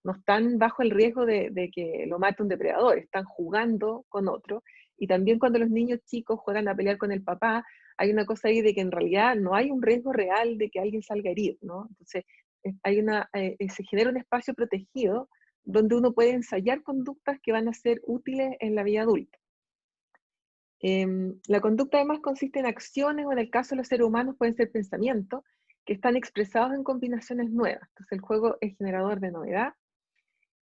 no están bajo el riesgo de que lo mate un depredador, están jugando con otro, y también cuando los niños chicos juegan a pelear con el papá, hay una cosa ahí de que en realidad no hay un riesgo real de que alguien salga herido, ¿no? Entonces, se genera un espacio protegido donde uno puede ensayar conductas que van a ser útiles en la vida adulta. La conducta además consiste en acciones, o en el caso de los seres humanos pueden ser pensamientos, que están expresados en combinaciones nuevas. Entonces el juego es generador de novedad.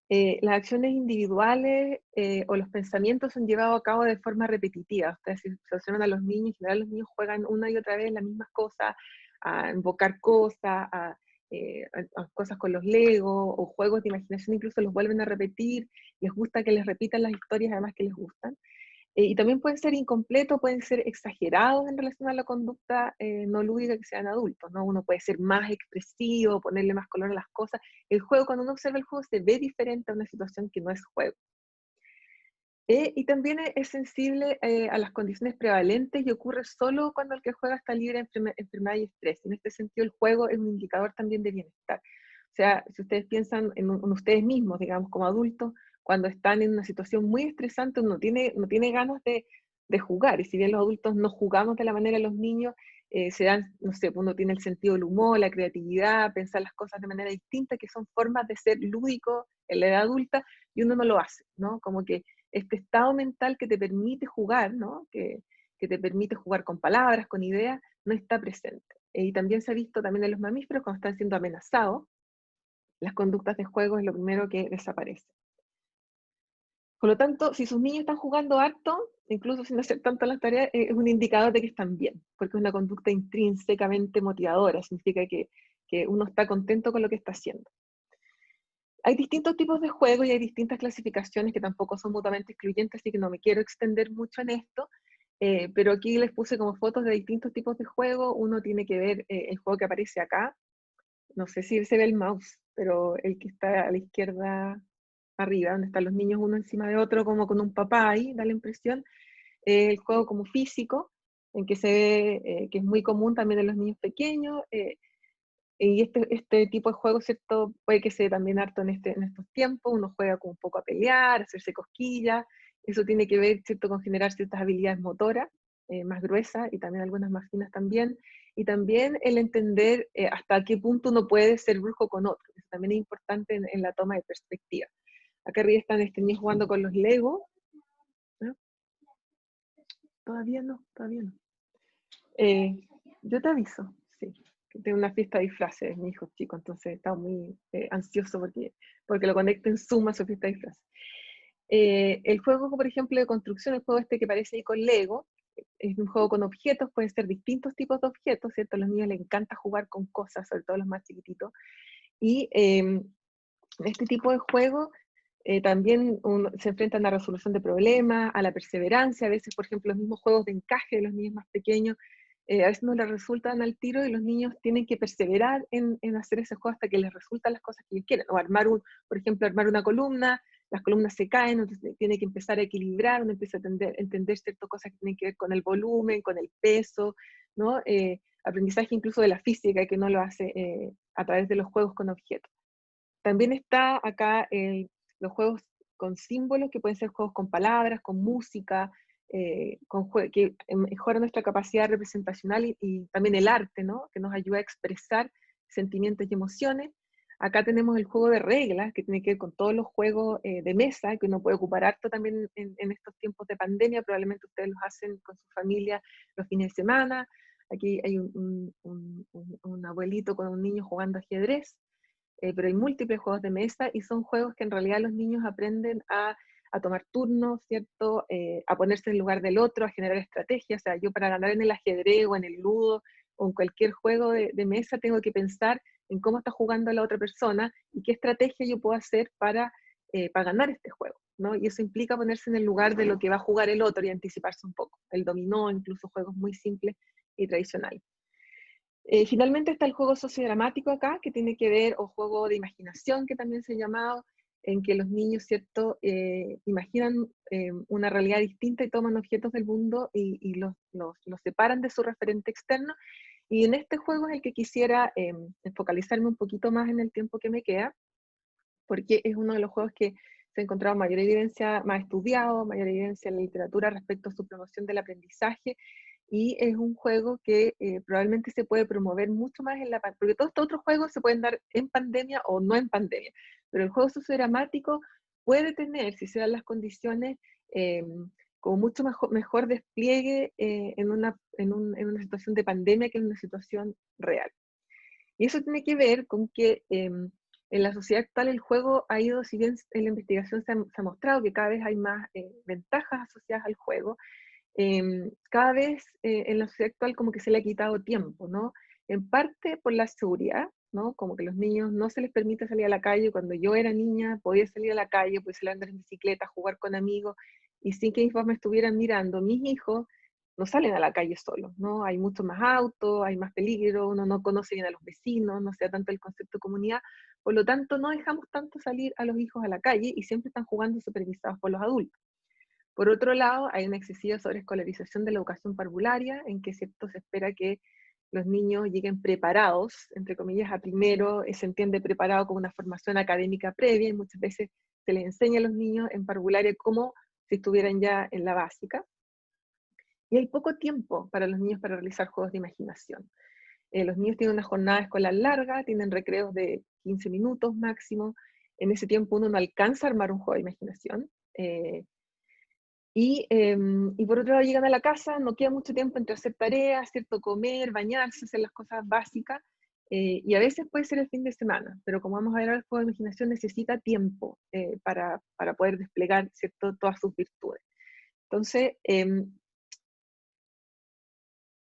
Las acciones individuales o los pensamientos son llevados a cabo de forma repetitiva. Ustedes se observan a los niños, en general los niños juegan una y otra vez las mismas cosas, a invocar cosas, a cosas con los Legos, o juegos de imaginación incluso los vuelven a repetir, les gusta que les repitan las historias además que les gustan. Y también pueden ser incompletos, pueden ser exagerados en relación a la conducta no lúdica que sean adultos, ¿no? Uno puede ser más expresivo, ponerle más color a las cosas. El juego, cuando uno observa el juego, se ve diferente a una situación que no es juego. Y también es sensible a las condiciones prevalentes y ocurre solo cuando el que juega está libre de enfermedad y estrés. En este sentido, el juego es un indicador también de bienestar. O sea, si ustedes piensan en ustedes mismos, digamos, como adultos, cuando están en una situación muy estresante, uno no tiene ganas de jugar, y si bien los adultos no jugamos de la manera de los niños, no sé, uno tiene el sentido del humor, la creatividad, pensar las cosas de manera distinta, que son formas de ser lúdico en la edad adulta, y uno no lo hace, ¿no? Como que este estado mental que te permite jugar, ¿no?, que te permite jugar con palabras, con ideas, no está presente. Y también se ha visto también en los mamíferos, cuando están siendo amenazados, las conductas de juego es lo primero que desaparece. Por lo tanto, si sus niños están jugando harto, incluso sin hacer tanto las tareas, es un indicador de que están bien, porque es una conducta intrínsecamente motivadora, significa que uno está contento con lo que está haciendo. Hay distintos tipos de juegos y hay distintas clasificaciones que tampoco son mutuamente excluyentes, así que no me quiero extender mucho en esto, pero aquí les puse como fotos de distintos tipos de juegos. Uno tiene que ver el juego que aparece acá, no sé si se ve el mouse, pero el que está a la izquierda arriba, donde están los niños uno encima de otro, como con un papá ahí, da la impresión. El juego como físico, en que se ve que es muy común también en los niños pequeños, y este tipo de juego, ¿cierto?, puede que se dé también harto en estos tiempos. Uno juega como un poco a pelear, a hacerse cosquillas. Eso tiene que ver, ¿cierto?, con generar ciertas habilidades motoras más gruesas y también algunas más finas también. y también el entender hasta qué punto uno puede ser brujo con otro. Eso también es importante en la toma de perspectiva. Acá arriba están niños jugando con los Lego. ¿No? Todavía no, todavía no. Yo te aviso, sí. Que tengo una fiesta de disfraces, mi hijo chico, entonces está muy ansioso porque lo conecten Zoom a su fiesta de disfraces. El juego, por ejemplo, de construcción, el juego este que parece ahí con Lego, es un juego con objetos, pueden ser distintos tipos de objetos, ¿cierto? A los niños les encanta jugar con cosas, sobre todo los más chiquititos. Y este tipo de juego también se enfrentan a la resolución de problemas, a la perseverancia. A veces, por ejemplo, los mismos juegos de encaje de los niños más pequeños, a veces no les resultan al tiro y los niños tienen que perseverar en hacer ese juego hasta que les resultan las cosas que ellos quieren. O por ejemplo, armar una columna, las columnas se caen, entonces tiene que empezar a equilibrar, uno empieza a entender ciertas cosas que tienen que ver con el volumen, con el peso, ¿no? Aprendizaje incluso de la física, que uno lo hace a través de los juegos con objetos. También está acá los juegos con símbolos, que pueden ser juegos con palabras, con música, que mejoran nuestra capacidad representacional y también el arte, ¿no? Que nos ayuda a expresar sentimientos y emociones. Acá tenemos el juego de reglas, que tiene que ver con todos los juegos de mesa, que uno puede ocupar harto también en estos tiempos de pandemia. Probablemente ustedes los hacen con su familia los fines de semana. Aquí hay un abuelito con un niño jugando ajedrez. Pero hay múltiples juegos de mesa y son juegos que en realidad los niños aprenden a tomar turnos, ¿cierto? A ponerse en el lugar del otro, a generar estrategias. O sea, yo para ganar en el ajedrez o en el ludo o en cualquier juego de mesa tengo que pensar en cómo está jugando la otra persona y qué estrategia yo puedo hacer para ganar este juego, ¿no? Y eso implica ponerse en el lugar de lo que va a jugar el otro y anticiparse un poco. El dominó, incluso juegos muy simples y tradicionales. Finalmente está el juego sociodramático acá, que tiene que ver, o juego de imaginación, que también se ha llamado, en que los niños, ¿cierto?, imaginan una realidad distinta y toman objetos del mundo y los separan de su referente externo. Y en este juego es el que quisiera focalizarme un poquito más en el tiempo que me queda, porque es uno de los juegos que se ha encontrado mayor evidencia, más estudiado, mayor evidencia en la literatura respecto a su promoción del aprendizaje, y es un juego que probablemente se puede promover mucho más en la pandemia, porque todos estos otros juegos se pueden dar en pandemia o no en pandemia, pero el juego sociodramático puede tener, si se dan las condiciones, con mucho mejor despliegue en una situación de pandemia que en una situación real. Y eso tiene que ver con que en la sociedad actual el juego ha ido, si bien en la investigación se ha mostrado que cada vez hay más ventajas asociadas al juego, cada vez en la sociedad actual como que se le ha quitado tiempo, ¿no? En parte por la seguridad, ¿no? Como que los niños no se les permite salir a la calle. Cuando yo era niña podía salir a la calle, podía salir a andar en bicicleta, jugar con amigos, y sin que mis papás me estuvieran mirando. Mis hijos no salen a la calle solos, ¿no? Hay mucho más autos, hay más peligro, uno no conoce bien a los vecinos, no se da tanto el concepto de comunidad, por lo tanto no dejamos tanto salir a los hijos a la calle y siempre están jugando supervisados por los adultos. Por otro lado, hay una excesiva sobreescolarización de la educación parvularia, en que ¿cierto? Se espera que los niños lleguen preparados, entre comillas, a primero, se entiende preparado como una formación académica previa, y muchas veces se les enseña a los niños en parvularia como si estuvieran ya en la básica. Y hay poco tiempo para los niños para realizar juegos de imaginación. Los niños tienen una jornada escolar larga, tienen recreos de 15 minutos máximo. En ese tiempo uno no alcanza a armar un juego de imaginación. Y por otro lado llegan a la casa, no queda mucho tiempo entre hacer tareas, ¿cierto? Comer, bañarse, hacer las cosas básicas, y a veces puede ser el fin de semana, pero como vamos a ver, el juego de imaginación necesita tiempo para poder desplegar, ¿cierto? Todas sus virtudes. Entonces,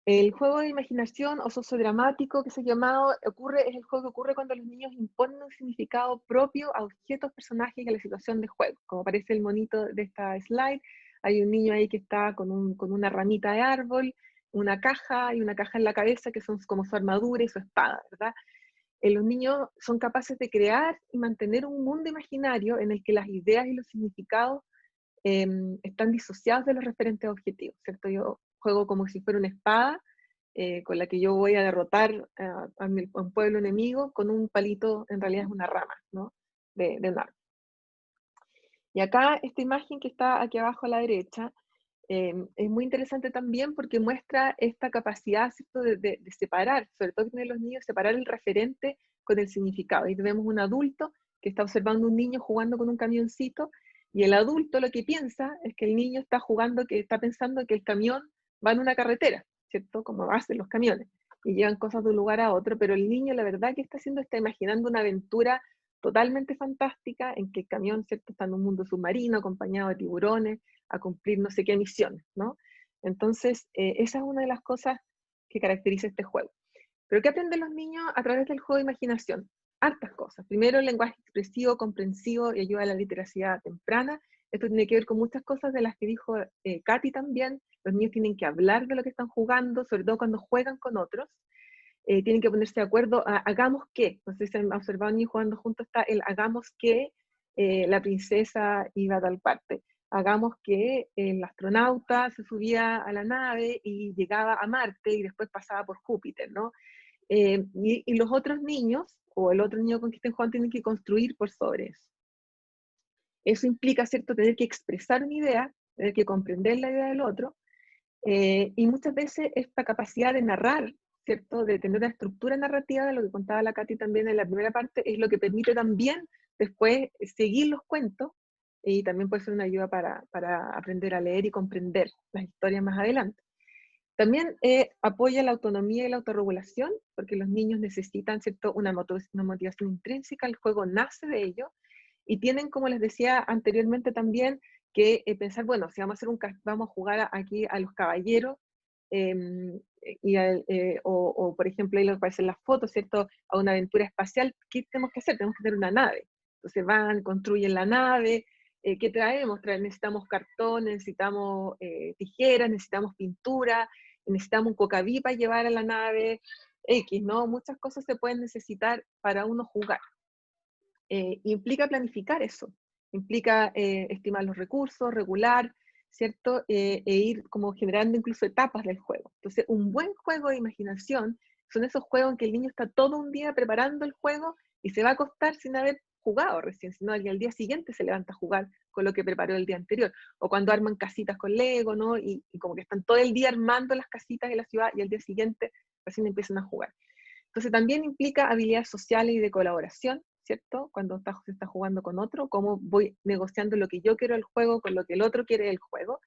el juego de imaginación o sociodramático que se ha llamado es el juego que ocurre cuando los niños imponen un significado propio a objetos, personajes y a la situación de juego. Como aparece el monito de esta slide, hay un niño ahí que está con una ramita de árbol, una caja y una caja en la cabeza que son como su armadura y su espada, ¿verdad? Los niños son capaces de crear y mantener un mundo imaginario en el que las ideas y los significados están disociados de los referentes objetivos, ¿cierto? Yo juego como si fuera una espada con la que yo voy a derrotar a un pueblo enemigo con un palito, en realidad es una rama, ¿no? de un árbol. Y acá, esta imagen que está aquí abajo a la derecha, es muy interesante también porque muestra esta capacidad, ¿cierto?, de separar, sobre todo que tienen los niños, separar el referente con el significado. Y vemos un adulto que está observando a un niño jugando con un camioncito, y el adulto lo que piensa es que el niño está jugando, que está pensando que el camión va en una carretera, ¿cierto?, como hacen los camiones, y llevan cosas de un lugar a otro, pero el niño la verdad que está haciendo, está imaginando una aventura totalmente fantástica en que el camión, ¿cierto?, está en un mundo submarino acompañado de tiburones, a cumplir no sé qué misiones, ¿no? Entonces, esa es una de las cosas que caracteriza este juego. ¿Pero qué aprenden los niños a través del juego de imaginación? Hartas cosas. Primero, el lenguaje expresivo, comprensivo y ayuda a la literacia temprana. Esto tiene que ver con muchas cosas de las que dijo Katy también. Los niños tienen que hablar de lo que están jugando, sobre todo cuando juegan con otros. Tienen que ponerse de acuerdo a hagamos qué. No sé si han observado niños jugando juntos, está el hagamos que la princesa iba a tal parte. Hagamos que el astronauta se subía a la nave y llegaba a Marte y después pasaba por Júpiter, ¿no? Y los otros niños, o el otro niño con quien estén jugando, tienen que construir por sobre eso. Eso implica, ¿cierto?, tener que expresar una idea, tener que comprender la idea del otro, y muchas veces esta capacidad de narrar, ¿cierto?, de tener una estructura narrativa, de lo que contaba la Katy también en la primera parte, es lo que permite también después seguir los cuentos, y también puede ser una ayuda para aprender a leer y comprender las historias más adelante. También apoya la autonomía y la autorregulación, porque los niños necesitan, ¿cierto?, una motivación intrínseca, el juego nace de ello, y tienen, como les decía anteriormente también, que pensar, bueno, si vamos a jugar aquí a los caballeros, o por ejemplo, ahí lo que aparecen las fotos, ¿cierto?, a una aventura espacial, ¿qué tenemos que hacer? Tenemos que tener una nave. Entonces van, construyen la nave. ¿Qué traemos? Necesitamos cartón, necesitamos tijeras, necesitamos pintura, necesitamos un cocaví para llevar a la nave, X, ¿no? Muchas cosas se pueden necesitar para uno jugar. Implica planificar eso, implica estimar los recursos, regular, ¿cierto? E ir como generando incluso etapas del juego. Entonces, un buen juego de imaginación son esos juegos en que el niño está todo un día preparando el juego y se va a acostar sin haber jugado recién, sino al día siguiente se levanta a jugar con lo que preparó el día anterior. O cuando arman casitas con Lego, ¿no? Y como que están todo el día armando las casitas de la ciudad y al día siguiente recién empiezan a jugar. Entonces también implica habilidades sociales y de colaboración, ¿cierto? Cuando se está jugando con otro, cómo voy negociando lo que yo quiero del juego con lo que el otro quiere del juego.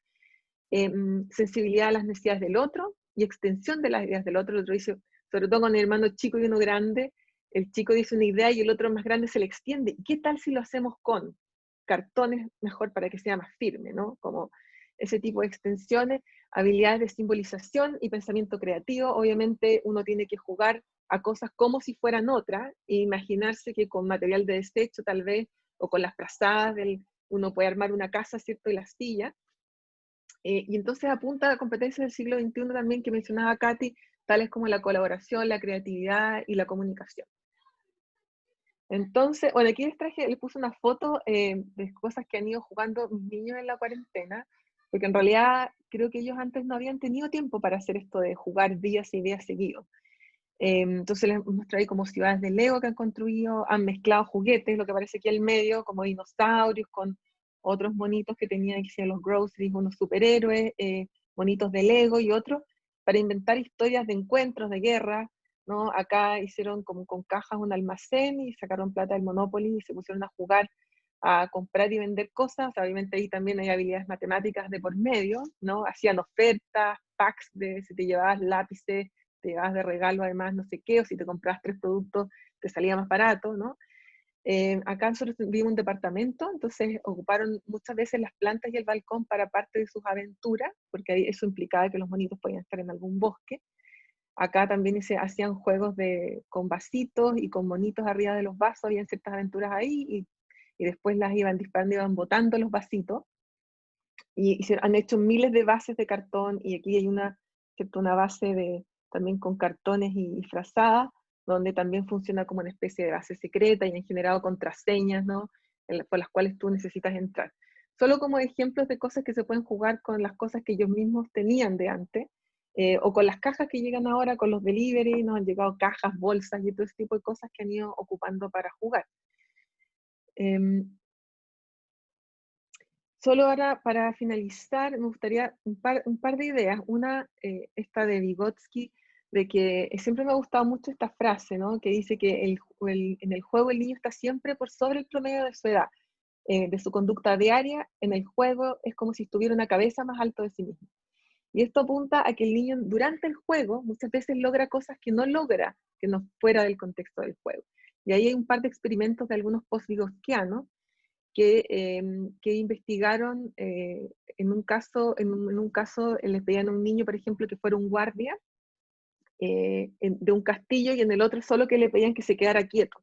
Sensibilidad a las necesidades del otro y extensión de las ideas del otro. El otro dice, sobre todo con el hermano chico y uno grande, el chico dice una idea y el otro más grande se le extiende. ¿Qué tal si lo hacemos con cartones mejor para que sea más firme, ¿no? Como ese tipo de extensiones, habilidades de simbolización y pensamiento creativo. Obviamente uno tiene que jugar a cosas como si fueran otras, e imaginarse que con material de desecho tal vez, o con las frazadas, uno puede armar una casa, ¿cierto?, y las sillas. Y entonces apunta a competencias del siglo XXI también que mencionaba Katy, tales como la colaboración, la creatividad y la comunicación. Entonces, bueno, aquí les puse una foto de cosas que han ido jugando mis niños en la cuarentena, porque en realidad creo que ellos antes no habían tenido tiempo para hacer esto de jugar días y días seguidos. Entonces les mostré ahí como ciudades de Lego que han construido, han mezclado juguetes, lo que aparece aquí al medio, como dinosaurios, con otros monitos que tenían, que sean los groceries, unos superhéroes, monitos de Lego y otros, para inventar historias de encuentros, de guerra, ¿no? Acá hicieron como con cajas un almacén y sacaron plata del Monopoly y se pusieron a jugar, a comprar y vender cosas. Obviamente ahí también hay habilidades matemáticas de por medio, ¿no? Hacían ofertas, packs de si te llevabas lápices, te llevabas de regalo además no sé qué, o si te comprabas 3 productos te salía más barato, ¿no? Acá nosotros vivimos un departamento, entonces ocuparon muchas veces las plantas y el balcón para parte de sus aventuras, porque eso implicaba que los monitos podían estar en algún bosque. Acá también se hacían juegos con vasitos y con monitos arriba de los vasos, habían ciertas aventuras ahí, y después las iban disparando, iban botando los vasitos, y han hecho miles de bases de cartón, y aquí hay una base también con cartones y frazadas, donde también funciona como una especie de base secreta, y han generado contraseñas, ¿no?, por las cuales tú necesitas entrar. Solo como ejemplos de cosas que se pueden jugar con las cosas que ellos mismos tenían de antes, o con las cajas que llegan ahora, con los delivery, nos han llegado cajas, bolsas y todo ese tipo de cosas que han ido ocupando para jugar. Solo ahora, para finalizar, me gustaría un par de ideas. Una, esta de Vygotsky, de que siempre me ha gustado mucho esta frase, ¿no? Que dice que en el juego el niño está siempre por sobre el promedio de su edad, de su conducta diaria. En el juego es como si estuviera una cabeza más alto de sí mismo. Y esto apunta a que el niño durante el juego muchas veces logra cosas que no logra, que no fuera del contexto del juego. Y ahí hay un par de experimentos de algunos post-vygotskianos que investigaron en un caso les pedían a un niño, por ejemplo, que fuera un guardia de un castillo, y en el otro solo que le pedían que se quedara quieto.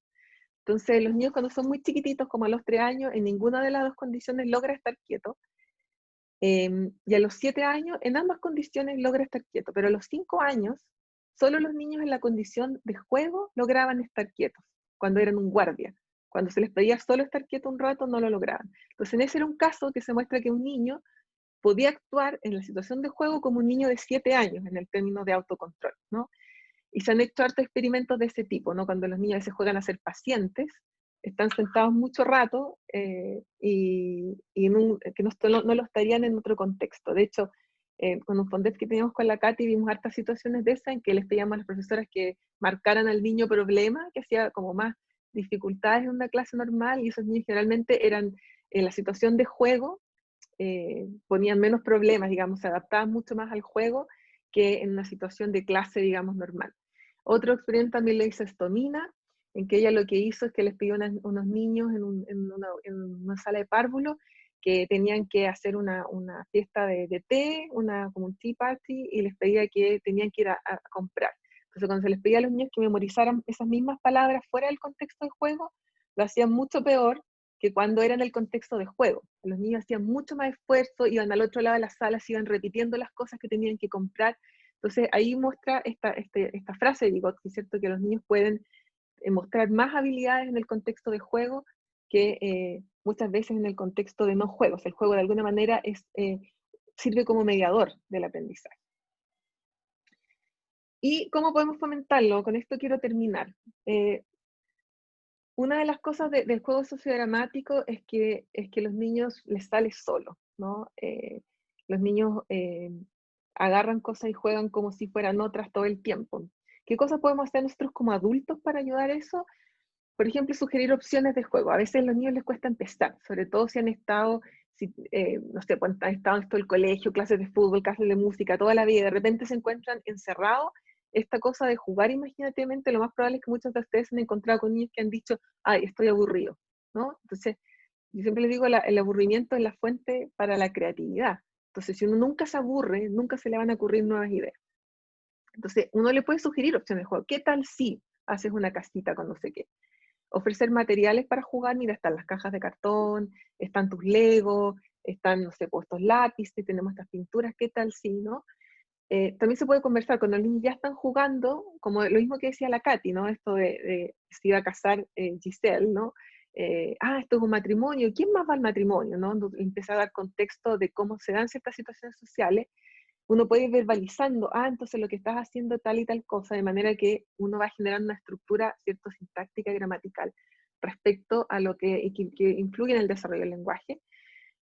Entonces los niños cuando son muy chiquititos, como a los 3 años, en ninguna de las dos condiciones logra estar quieto. Y a los 7 años, en ambas condiciones logra estar quieto, pero a los 5 años, solo los niños en la condición de juego lograban estar quietos, cuando eran un guardia. Cuando se les pedía solo estar quieto un rato, no lo lograban. Entonces, en ese era un caso que se muestra que un niño podía actuar en la situación de juego como un niño de 7 años, en el término de autocontrol, ¿no? Y se han hecho hartos experimentos de ese tipo, ¿no? Cuando los niños a veces juegan a ser pacientes, están sentados mucho rato que no lo estarían en otro contexto. De hecho, con un fondet que teníamos con la Katy vimos hartas situaciones de esas en que les pedíamos a las profesoras que marcaran al niño problema, que hacía como más dificultades en una clase normal, y esos niños generalmente eran en la situación de juego, ponían menos problemas, digamos, se adaptaban mucho más al juego que en una situación de clase, digamos, normal. Otro experimento también lo hizo Stomina, en que ella lo que hizo es que les pidió a unos niños en una sala de párvulo que tenían que hacer una fiesta de té, como un tea party, y les pedía que tenían que ir a comprar. Entonces, cuando se les pedía a los niños que memorizaran esas mismas palabras fuera del contexto del juego, lo hacían mucho peor que cuando era en el contexto de juego. Los niños hacían mucho más esfuerzo, iban al otro lado de la sala, se iban repitiendo las cosas que tenían que comprar. Entonces ahí muestra esta frase de Vygotsky, ¿cierto? Que los niños pueden mostrar más habilidades en el contexto de juego que muchas veces en el contexto de no juegos. El juego de alguna manera sirve como mediador del aprendizaje. ¿Y cómo podemos fomentarlo? Con esto quiero terminar. Una de las cosas del juego sociodramático es que los niños les sale solo, ¿no? Los niños agarran cosas y juegan como si fueran otras todo el tiempo. ¿Qué cosas podemos hacer nosotros como adultos para ayudar a eso? Por ejemplo, sugerir opciones de juego. A veces a los niños les cuesta empezar, sobre todo si han estado, no sé, pues, han estado en todo el colegio, clases de fútbol, clases de música, toda la vida, y de repente se encuentran encerrados. Esta cosa de jugar imaginativamente, lo más probable es que muchos de ustedes se han encontrado con niños que han dicho, ay, estoy aburrido, ¿no? Entonces, yo siempre les digo, el aburrimiento es la fuente para la creatividad. Entonces, si uno nunca se aburre, nunca se le van a ocurrir nuevas ideas. Entonces, uno le puede sugerir opciones de juego. ¿Qué tal si haces una casita con no sé qué? Ofrecer materiales para jugar, mira, están las cajas de cartón, están tus Legos, están, no sé, puestos lápices, tenemos estas pinturas, ¿qué tal si, no? También se puede conversar cuando los niños ya están jugando, como lo mismo que decía la Katy, ¿no? Esto de se iba a casar Giselle, ¿no? Esto es un matrimonio, ¿quién más va al matrimonio, no? Empieza a dar contexto de cómo se dan ciertas situaciones sociales. Uno puede ir verbalizando, entonces lo que estás haciendo tal y tal cosa, de manera que uno va generando una estructura, cierto, sintáctica y gramatical respecto a lo que influye en el desarrollo del lenguaje.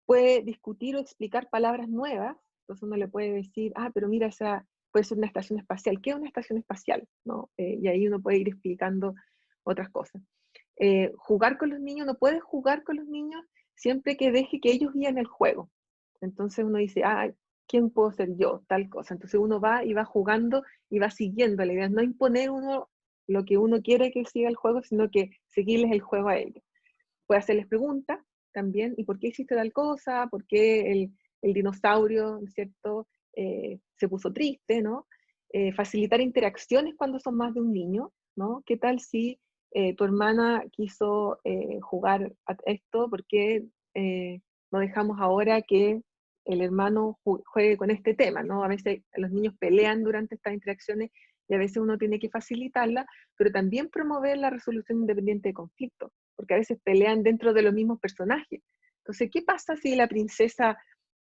Puede discutir o explicar palabras nuevas. Entonces uno le puede decir, pero mira, esa puede ser una estación espacial. ¿Qué es una estación espacial? ¿No? Y ahí uno puede ir explicando otras cosas. Jugar con los niños, uno puede jugar con los niños siempre que deje que ellos guíen el juego. Entonces uno dice, ¿quién puedo ser yo? Tal cosa. Entonces uno va y va jugando y va siguiendo. La idea es no imponer uno lo que uno quiere que siga el juego, sino que seguirles el juego a ellos. Puede hacerles preguntas también, ¿y por qué hiciste tal cosa? ¿Por qué el dinosaurio, ¿cierto? Se puso triste, ¿no? Facilitar interacciones cuando son más de un niño, ¿no? ¿Qué tal si tu hermana quiso jugar a esto? ¿Por qué no dejamos ahora que el hermano juegue con este tema, ¿no? A veces los niños pelean durante estas interacciones y a veces uno tiene que facilitarla, pero también promover la resolución independiente de conflictos, porque a veces pelean dentro de los mismos personajes. Entonces, ¿qué pasa si la princesa,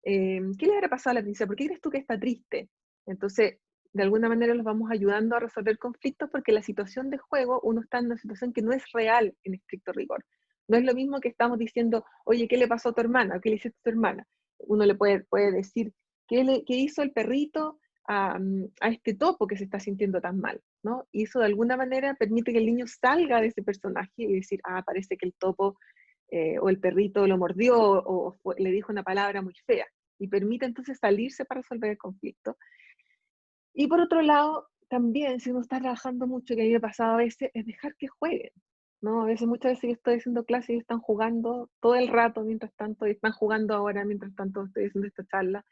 qué le habrá pasado a la princesa? ¿Por qué crees tú que está triste? Entonces, de alguna manera los vamos ayudando a resolver conflictos porque la situación de juego, uno está en una situación que no es real en estricto rigor. No es lo mismo que estamos diciendo, oye, ¿qué le pasó a tu hermana? ¿Qué le hiciste a tu hermana? Uno le puede decir, ¿qué hizo el perrito a este topo que se está sintiendo tan mal? ¿No? Y eso de alguna manera permite que el niño salga de ese personaje y decir, parece que el topo o el perrito lo mordió o le dijo una palabra muy fea. Y permite entonces salirse para resolver el conflicto. Y por otro lado, también, si uno está trabajando mucho, que a mí me ha pasado a veces, es dejar que jueguen, ¿no? A veces, muchas veces yo estoy haciendo clases y están jugando todo el rato, mientras tanto, y están jugando ahora, mientras tanto estoy haciendo esta charla,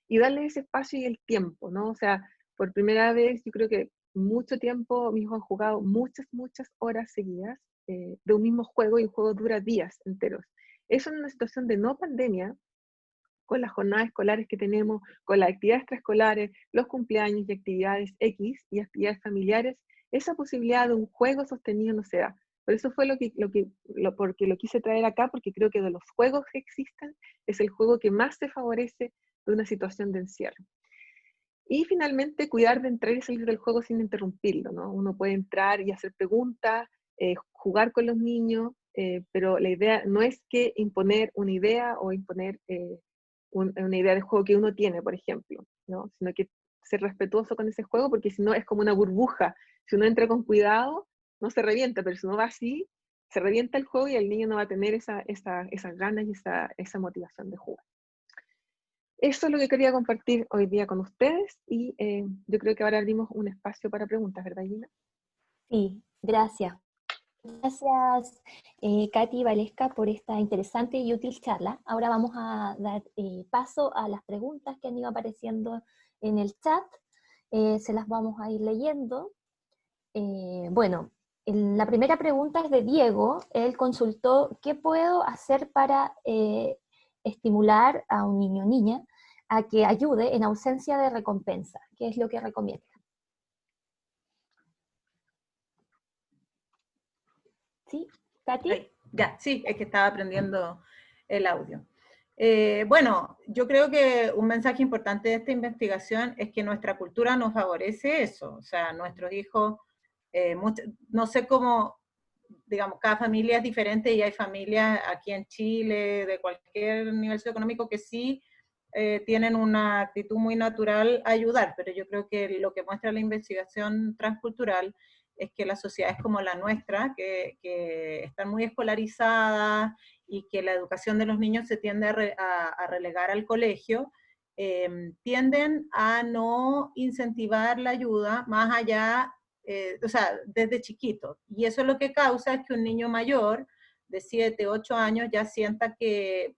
y darle ese espacio y el tiempo, ¿no? O sea, por primera vez, yo creo que mucho tiempo mis hijos han jugado muchas horas seguidas de un mismo juego, y el juego dura días enteros. Eso en una situación de no pandemia, con las jornadas escolares que tenemos, con las actividades extraescolares, los cumpleaños y actividades X y actividades familiares, esa posibilidad de un juego sostenido no se da. Por eso fue porque lo quise traer acá, porque creo que de los juegos que existen, es el juego que más se favorece de una situación de encierro. Y finalmente, cuidar de entrar y salir del juego sin interrumpirlo, ¿no? Uno puede entrar y hacer preguntas, jugar con los niños, pero la idea no es que imponer una idea o imponer una idea de juego que uno tiene, por ejemplo, ¿no? Sino que ser respetuoso con ese juego, porque si no es como una burbuja. Si uno entra con cuidado, no se revienta, pero si uno va así, se revienta el juego y el niño no va a tener esas ganas y esa motivación de jugar. Eso es lo que quería compartir hoy día con ustedes, y yo creo que ahora abrimos un espacio para preguntas, ¿verdad, Gina? Sí, gracias. Gracias, Katy y Valesca, por esta interesante y útil charla. Ahora vamos a dar paso a las preguntas que han ido apareciendo en el chat. Se las vamos a ir leyendo. Bueno, la primera pregunta es de Diego. Él consultó, ¿qué puedo hacer para estimular a un niño o niña a que ayude en ausencia de recompensa? ¿Qué es lo que recomienda? ¿Sí? ¿Katy? Ya, sí, es que estaba aprendiendo el audio. Bueno, yo creo que un mensaje importante de esta investigación es que nuestra cultura nos favorece eso. O sea, nuestros hijos, no sé cómo, digamos, cada familia es diferente, y hay familias aquí en Chile de cualquier nivel socioeconómico que sí tienen una actitud muy natural a ayudar, pero yo creo que lo que muestra la investigación transcultural es que las sociedades como la nuestra, que están muy escolarizadas y que la educación de los niños se tiende a relegar al colegio, tienden a no incentivar la ayuda más allá, o sea, desde chiquito. Y eso lo que causa es que un niño mayor de 7, 8 años ya sienta que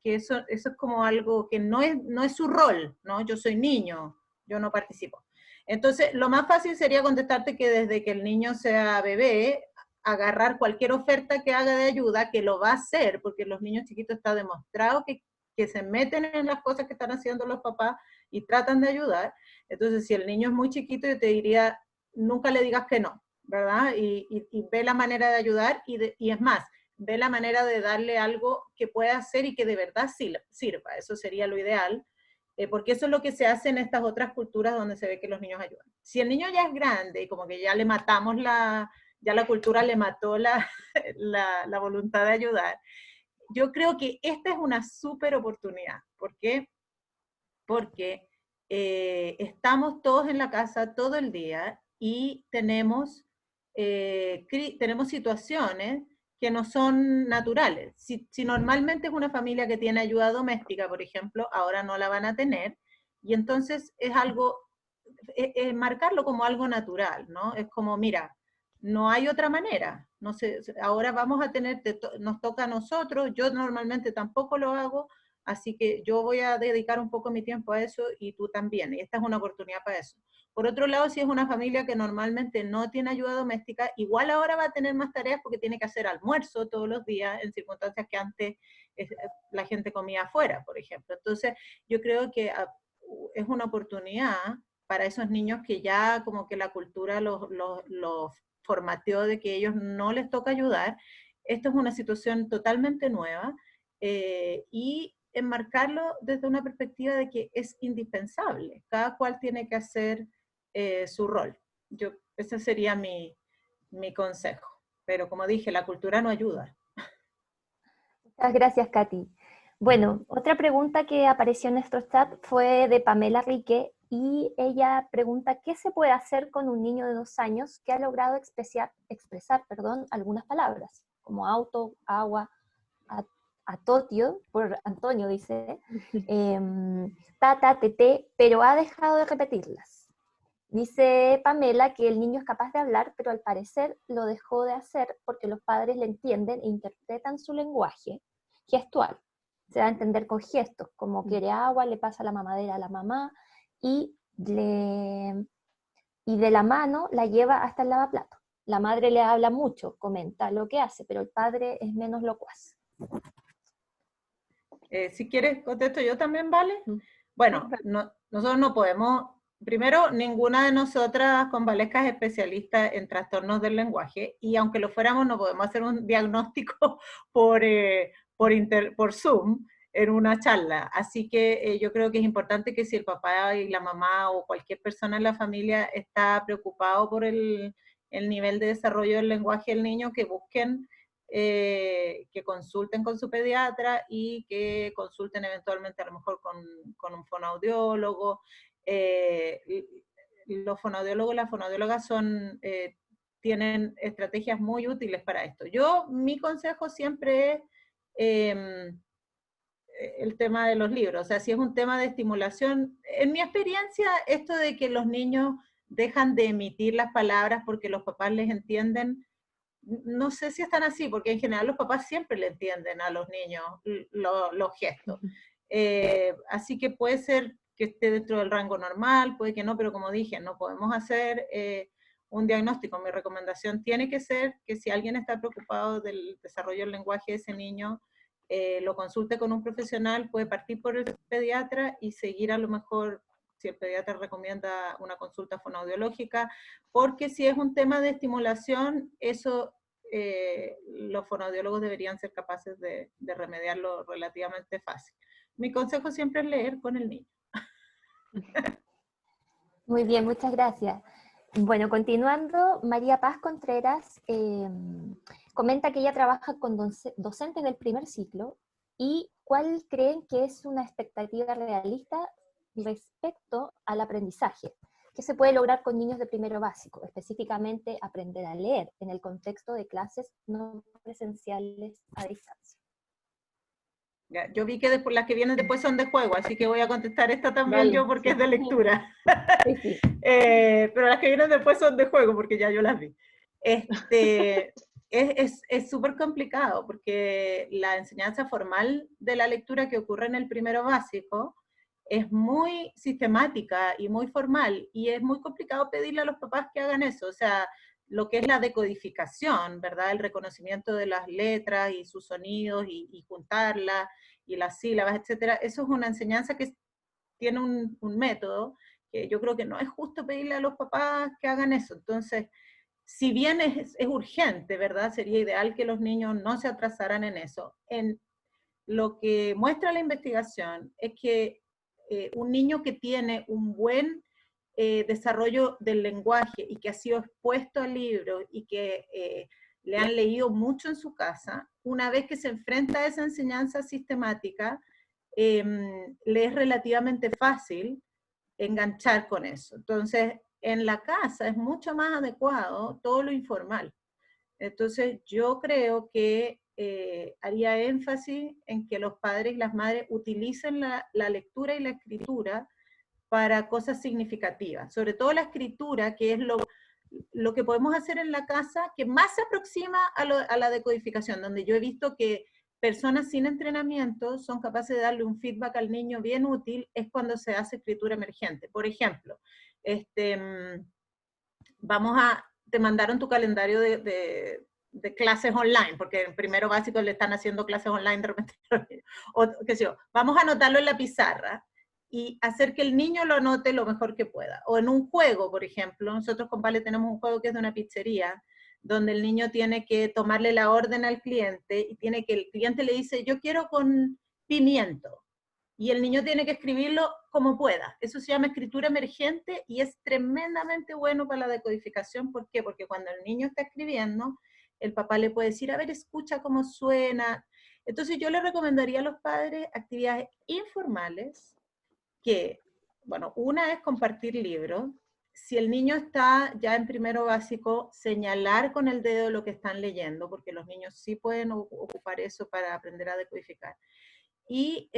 eso es como algo que no es su rol, ¿no? Yo soy niño, yo no participo. Entonces, lo más fácil sería contestarte que desde que el niño sea bebé, agarrar cualquier oferta que haga de ayuda, que lo va a hacer, porque los niños chiquitos está demostrado que se meten en las cosas que están haciendo los papás y tratan de ayudar. Entonces, si el niño es muy chiquito, yo te diría, nunca le digas que no, ¿verdad? Y ve la manera de ayudar, y es más, ve la manera de darle algo que pueda hacer y que de verdad sirva. Eso sería lo ideal, porque eso es lo que se hace en estas otras culturas donde se ve que los niños ayudan. Si el niño ya es grande y como que ya le matamos ya la cultura le mató la voluntad de ayudar, yo creo que esta es una súper oportunidad. ¿Por qué? Porque estamos todos en la casa todo el día y tenemos situaciones que no son naturales. Si normalmente es una familia que tiene ayuda doméstica, por ejemplo, ahora no la van a tener, y entonces es algo, marcarlo como algo natural, ¿no? Es como, mira, no hay otra manera, no sé, ahora vamos a tener, nos toca a nosotros, yo normalmente tampoco lo hago, así que yo voy a dedicar un poco mi tiempo a eso y tú también, y esta es una oportunidad para eso. Por otro lado, si es una familia que normalmente no tiene ayuda doméstica, igual ahora va a tener más tareas porque tiene que hacer almuerzo todos los días en circunstancias que antes la gente comía afuera, por ejemplo. Entonces, yo creo que es una oportunidad para esos niños que ya como que la cultura los formateó de que ellos no les toca ayudar. Esto es una situación totalmente nueva, y enmarcarlo desde una perspectiva de que es indispensable. Cada cual tiene que hacer su rol. Ese sería mi consejo. Pero como dije, la cultura no ayuda. Muchas gracias, Katy. Bueno, otra pregunta que apareció en nuestro chat fue de Pamela Rique y ella pregunta ¿qué se puede hacer con un niño de 2 años que ha logrado expresar algunas palabras, como auto, agua, atotio, por Antonio dice, tata, tete, pero ha dejado de repetirlas? Dice Pamela que el niño es capaz de hablar, pero al parecer lo dejó de hacer porque los padres le entienden e interpretan su lenguaje gestual. Se da a entender con gestos, como quiere agua, le pasa la mamadera a la mamá y de la mano la lleva hasta el lavaplato. La madre le habla mucho, comenta lo que hace, pero el padre es menos locuaz. Si quieres, contesto yo también, ¿vale? Bueno, nosotros no podemos, primero, ninguna de nosotras convalescas es especialista en trastornos del lenguaje, y aunque lo fuéramos, no podemos hacer un diagnóstico por Zoom en una charla. Así que yo creo que es importante que si el papá y la mamá o cualquier persona en la familia está preocupado por el nivel de desarrollo del lenguaje del niño, que busquen, que consulten con su pediatra y que consulten eventualmente a lo mejor con un fonoaudiólogo. Los fonoaudiólogos y las fonoaudiólogas tienen estrategias muy útiles para esto. Mi consejo siempre es el tema de los libros. O sea, si es un tema de estimulación, en mi experiencia, esto de que los niños dejan de emitir las palabras porque los papás les entienden, no sé si están así, porque en general los papás siempre le entienden a los niños los gestos. Así que puede ser que esté dentro del rango normal, puede que no, pero como dije, no podemos hacer un diagnóstico. Mi recomendación tiene que ser que si alguien está preocupado del desarrollo del lenguaje de ese niño, lo consulte con un profesional, puede partir por el pediatra y seguir a lo mejor, si el pediatra recomienda una consulta fonoaudiológica, porque si es un tema de estimulación, eso los fonoaudiólogos deberían ser capaces de remediarlo relativamente fácil. Mi consejo siempre es leer con el niño. Muy bien, muchas gracias. Bueno, continuando, María Paz Contreras comenta que ella trabaja con docentes del primer ciclo y cuál creen que es una expectativa realista respecto al aprendizaje. ¿Qué se puede lograr con niños de primero básico? Específicamente, aprender a leer en el contexto de clases no presenciales a distancia. Ya, yo vi que después, las que vienen después son de juego, así que voy a contestar esta también yo porque es de lectura. Sí. Pero las que vienen después son de juego porque ya yo las vi. Es súper complicado porque la enseñanza formal de la lectura que ocurre en el primero básico es muy sistemática y muy formal, y es muy complicado pedirle a los papás que hagan eso. O sea, lo que es la decodificación, ¿verdad? El reconocimiento de las letras y sus sonidos y juntarlas y las sílabas, etcétera. Eso es una enseñanza que tiene un método que yo creo que no es justo pedirle a los papás que hagan eso. Entonces, si bien es urgente, ¿verdad? Sería ideal que los niños no se atrasaran en eso. Lo que muestra la investigación es que un niño que tiene un buen desarrollo del lenguaje y que ha sido expuesto al libro y que le han leído mucho en su casa, una vez que se enfrenta a esa enseñanza sistemática, le es relativamente fácil enganchar con eso. Entonces, en la casa es mucho más adecuado todo lo informal. Entonces, yo creo que haría énfasis en que los padres y las madres utilicen la lectura y la escritura para cosas significativas, sobre todo la escritura, que es lo que podemos hacer en la casa, que más se aproxima a la decodificación, donde yo he visto que personas sin entrenamiento son capaces de darle un feedback al niño bien útil, es cuando se hace escritura emergente. Por ejemplo, te mandaron tu calendario de clases online, porque en primero básico le están haciendo clases online de repente, o qué sé yo, vamos a anotarlo en la pizarra y hacer que el niño lo anote lo mejor que pueda. O en un juego, por ejemplo, nosotros con Vale tenemos un juego que es de una pizzería, donde el niño tiene que tomarle la orden al cliente y el cliente le dice, yo quiero con pimiento. Y el niño tiene que escribirlo como pueda. Eso se llama escritura emergente y es tremendamente bueno para la decodificación. ¿Por qué? Porque cuando el niño está escribiendo, el papá le puede decir, a ver, escucha cómo suena. Entonces yo le recomendaría a los padres actividades informales que, bueno, una es compartir libros. Si el niño está ya en primero básico, señalar con el dedo lo que están leyendo, porque los niños sí pueden ocupar eso para aprender a decodificar. Y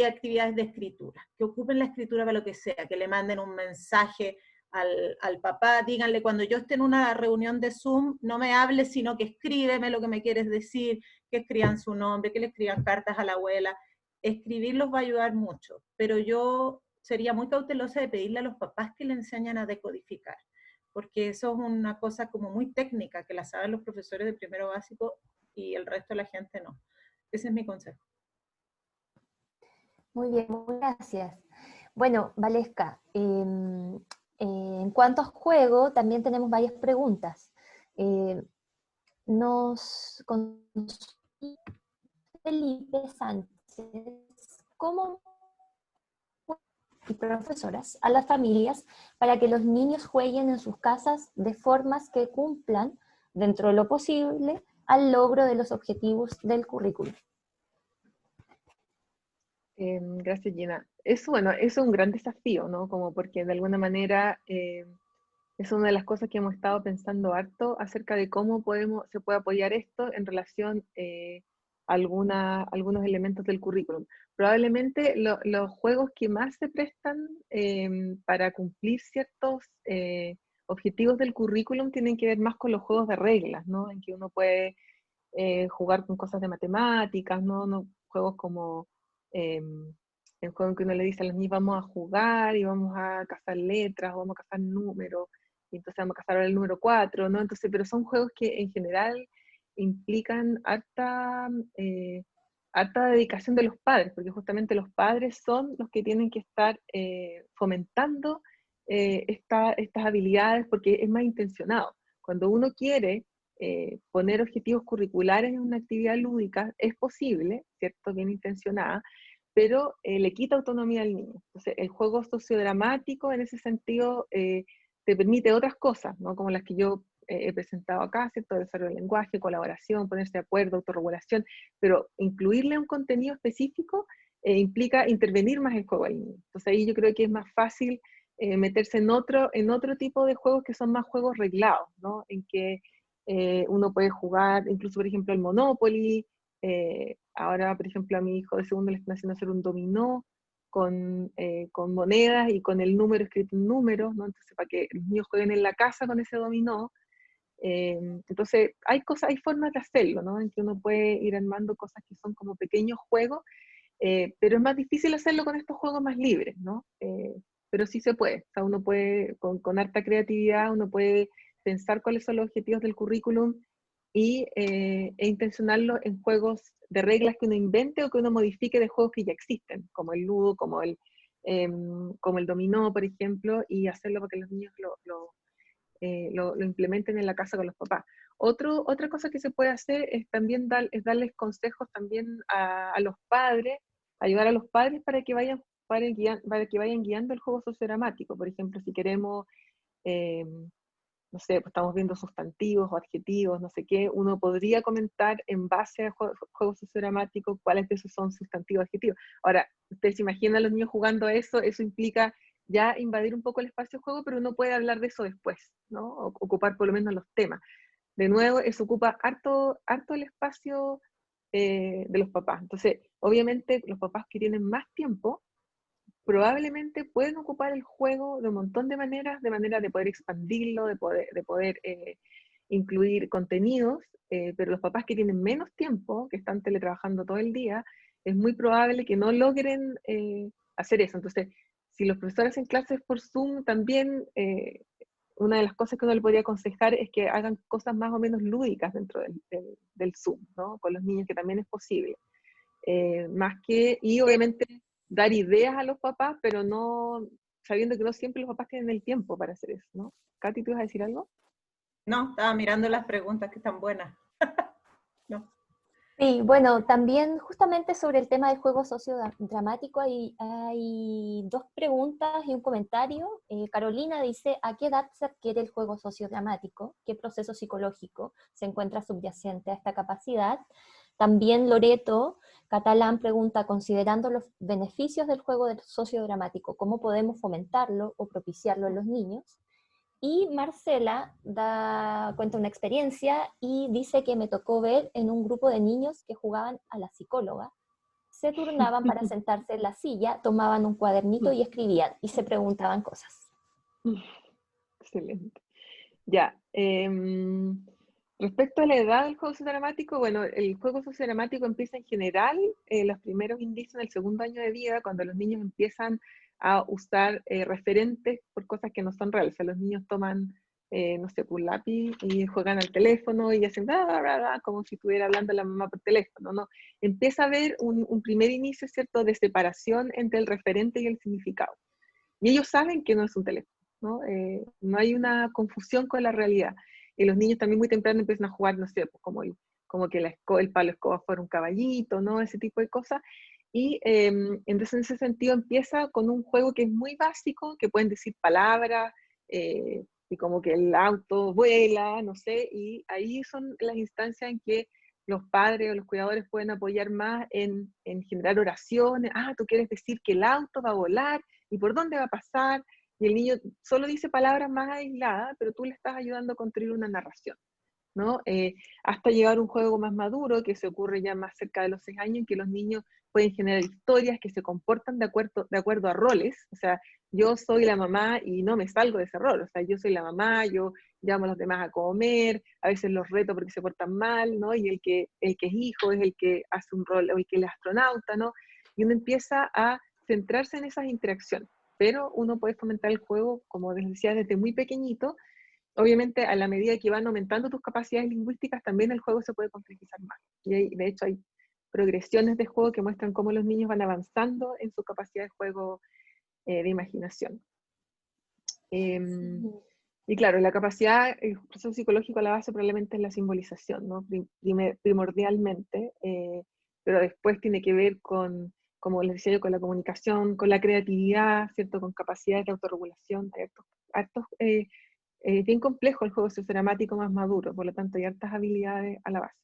actividades de escritura, que ocupen la escritura para lo que sea, que le manden un mensaje al papá, díganle cuando yo esté en una reunión de Zoom, no me hables, sino que escríbeme lo que me quieres decir, que escriban su nombre, que le escriban cartas a la abuela. Escribirlos va a ayudar mucho, pero yo sería muy cautelosa de pedirle a los papás que le enseñen a decodificar, porque eso es una cosa como muy técnica, que la saben los profesores de primero básico y el resto de la gente no. Ese es mi consejo. Muy bien, gracias. Bueno, Valesca, en cuanto a juego, también tenemos varias preguntas. Con Felipe Sánchez, ¿cómo y profesoras a las familias para que los niños jueguen en sus casas de formas que cumplan, dentro de lo posible, al logro de los objetivos del currículum? Gracias, Gina. Bueno, es un gran desafío, ¿no? Como porque de alguna manera es una de las cosas que hemos estado pensando harto acerca de cómo se puede apoyar esto en relación a algunos elementos del currículum. Probablemente los juegos que más se prestan para cumplir ciertos objetivos del currículum tienen que ver más con los juegos de reglas, ¿no? En que uno puede jugar con cosas de matemáticas, ¿no? Juegos como el juego en que uno le dice a los niños vamos a jugar y vamos a cazar letras o vamos a cazar números, y entonces vamos a cazar ahora el número 4, ¿no? Entonces, pero son juegos que en general implican harta dedicación de los padres, porque justamente los padres son los que tienen que estar fomentando estas habilidades, porque es más intencionado. Cuando uno quiere poner objetivos curriculares en una actividad lúdica, es posible, ¿cierto? Bien intencionada, pero le quita autonomía al niño. Entonces, el juego sociodramático, en ese sentido, te permite otras cosas, ¿no? Como las que yo he presentado acá, ¿cierto? Desarrollo del lenguaje, colaboración, ponerse de acuerdo, autorregulación, pero incluirle un contenido específico implica intervenir más en el juego al niño. Entonces, ahí yo creo que es más fácil meterse en otro tipo de juegos que son más juegos reglados, ¿no? En que uno puede jugar, incluso por ejemplo el Monopoly, ahora por ejemplo a mi hijo de segundo le están haciendo hacer un dominó con monedas y con el número escrito en números, ¿no? Entonces para que los niños jueguen en la casa con ese dominó. Entonces hay formas de hacerlo, ¿no? En que uno puede ir armando cosas que son como pequeños juegos, pero es más difícil hacerlo con estos juegos más libres, ¿no? Pero sí se puede, o sea, uno puede, con harta creatividad, uno puede pensar cuáles son los objetivos del currículum e intencionarlo en juegos de reglas que uno invente o que uno modifique de juegos que ya existen, como el ludo, como el dominó, por ejemplo, y hacerlo para que los niños lo implementen en la casa con los papás. Otra cosa que se puede hacer es también darles consejos también a los padres, ayudar a los padres para que vayan guiando el juego sociodramático. Por ejemplo, si queremos, no sé, pues estamos viendo sustantivos o adjetivos, no sé qué, uno podría comentar en base a juego sociodramático cuáles de esos son sustantivos adjetivos. Ahora, ustedes se imaginan a los niños jugando a eso implica ya invadir un poco el espacio de juego, pero uno puede hablar de eso después, ¿no? Ocupar por lo menos los temas. De nuevo, eso ocupa harto el espacio de los papás. Entonces, obviamente, los papás que tienen más tiempo, probablemente pueden ocupar el juego de un montón de maneras, de manera de poder expandirlo, de poder incluir contenidos, pero los papás que tienen menos tiempo, que están teletrabajando todo el día, es muy probable que no logren hacer eso. Entonces, si los profesores hacen clases por Zoom, también una de las cosas que uno le podría aconsejar es que hagan cosas más o menos lúdicas dentro del Zoom, ¿no? Con los niños, que también es posible. Y obviamente dar ideas a los papás, pero no sabiendo que no siempre los papás tienen el tiempo para hacer eso, ¿no? Katy, ¿tú ibas a decir algo? No, estaba mirando las preguntas que están buenas. No. Sí, bueno, también justamente sobre el tema del juego sociodramático hay dos preguntas y un comentario. Carolina dice, ¿a qué edad se adquiere el juego sociodramático? ¿Qué proceso psicológico se encuentra subyacente a esta capacidad? También Loreto Catalán pregunta, considerando los beneficios del juego sociodramático, ¿cómo podemos fomentarlo o propiciarlo en los niños? Y Marcela cuenta una experiencia y dice que me tocó ver en un grupo de niños que jugaban a la psicóloga, se turnaban para sentarse en la silla, tomaban un cuadernito y escribían, y se preguntaban cosas. Excelente. Ya. Respecto a la edad del juego sociodramático, bueno, el juego sociodramático empieza en general, los primeros indicios en el segundo año de vida, cuando los niños empiezan a usar referentes por cosas que no son reales. O sea, los niños toman, no sé, un lápiz y juegan al teléfono y hacen bla, bla, bla, bla, como si estuviera hablando la mamá por teléfono, ¿no? Empieza a haber un primer inicio, ¿cierto?, de separación entre el referente y el significado. Y ellos saben que no es un teléfono, ¿no? No hay una confusión con la realidad. Y los niños también muy temprano empiezan a jugar, no sé, pues como que el palo escoba fuera un caballito, ¿no? Ese tipo de cosas. Y entonces en ese sentido empieza con un juego que es muy básico, que pueden decir palabras, y como que el auto vuela, no sé, y ahí son las instancias en que los padres o los cuidadores pueden apoyar más en generar oraciones. Ah, tú quieres decir que el auto va a volar, ¿y por dónde va a pasar? Y el niño solo dice palabras más aisladas, pero tú le estás ayudando a construir una narración, ¿no? Hasta llegar a un juego más maduro, que se ocurre ya más cerca de los 6 años, en que los niños pueden generar historias que se comportan de acuerdo a roles. O sea, yo soy la mamá y no me salgo de ese rol. O sea, yo soy la mamá, yo llamo a los demás a comer, a veces los reto porque se portan mal, ¿no? Y el que es hijo es el que hace un rol, o el que es astronauta, ¿no? Y uno empieza a centrarse en esas interacciones. Pero uno puede fomentar el juego, como les decía, desde muy pequeñito. Obviamente, a la medida que van aumentando tus capacidades lingüísticas, también el juego se puede complejizar más. Y de hecho hay progresiones de juego que muestran cómo los niños van avanzando en su capacidad de juego, de imaginación. Y claro, la capacidad, el proceso psicológico a la base probablemente es la simbolización, ¿no? Primordialmente, pero después tiene que ver con, como les decía yo, con la comunicación, con la creatividad, ¿cierto? Con capacidades de autorregulación. Hay hartos bien complejo el juego sociodramático más maduro, por lo tanto hay hartas habilidades a la base.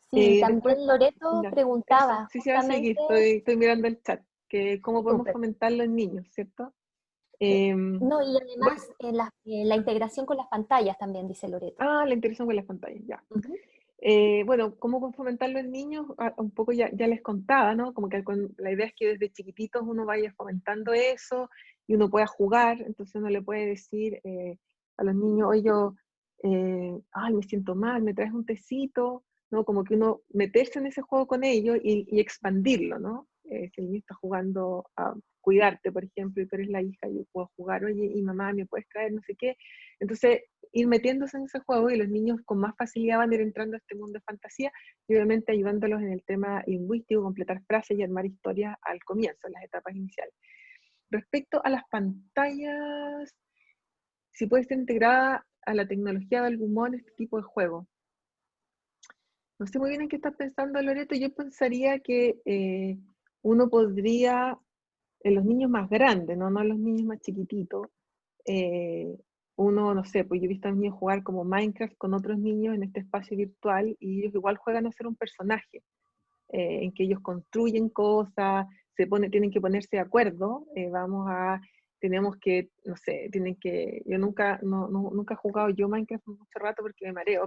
Sí, Después, también Loreto ya, preguntaba sí se va a seguir, justamente, estoy mirando el chat, que cómo podemos súper. fomentarlo en niños, ¿cierto? No, y Bueno, además la integración con las pantallas también, dice Loreto. la interacción con las pantallas, ya. Ujú. Bueno, ¿cómo podemos fomentarlo en niños? Un poco ya les contaba, ¿no? Como que la idea es que desde chiquititos uno vaya fomentando eso y uno pueda jugar, entonces uno le puede decir a los niños, oye, yo, ay, me siento mal, me traes un tecito, ¿no? Como que uno meterse en ese juego con ellos y expandirlo, ¿no? Si el niño está jugando a cuidarte, por ejemplo, y tú eres la hija, yo puedo jugar, oye, y mamá, ¿me puedes traer no sé qué? Entonces, ir metiéndose en ese juego y los niños con más facilidad van a ir entrando a este mundo de fantasía y obviamente ayudándolos en el tema lingüístico, completar frases y armar historias al comienzo, en las etapas iniciales. Respecto a las pantallas, si puede ser integrada a la tecnología de algún modo en este tipo de juego. No sé muy bien en qué estás pensando, Loreto. Yo pensaría que uno podría, en los niños más grandes, no los niños más chiquititos, uno, no sé, pues yo he visto a niños jugar como Minecraft con otros niños en este espacio virtual y ellos igual juegan a ser un personaje, en que ellos construyen cosas, tienen que ponerse de acuerdo, tenemos que, no sé, yo nunca he jugado yo Minecraft por mucho rato porque me mareo,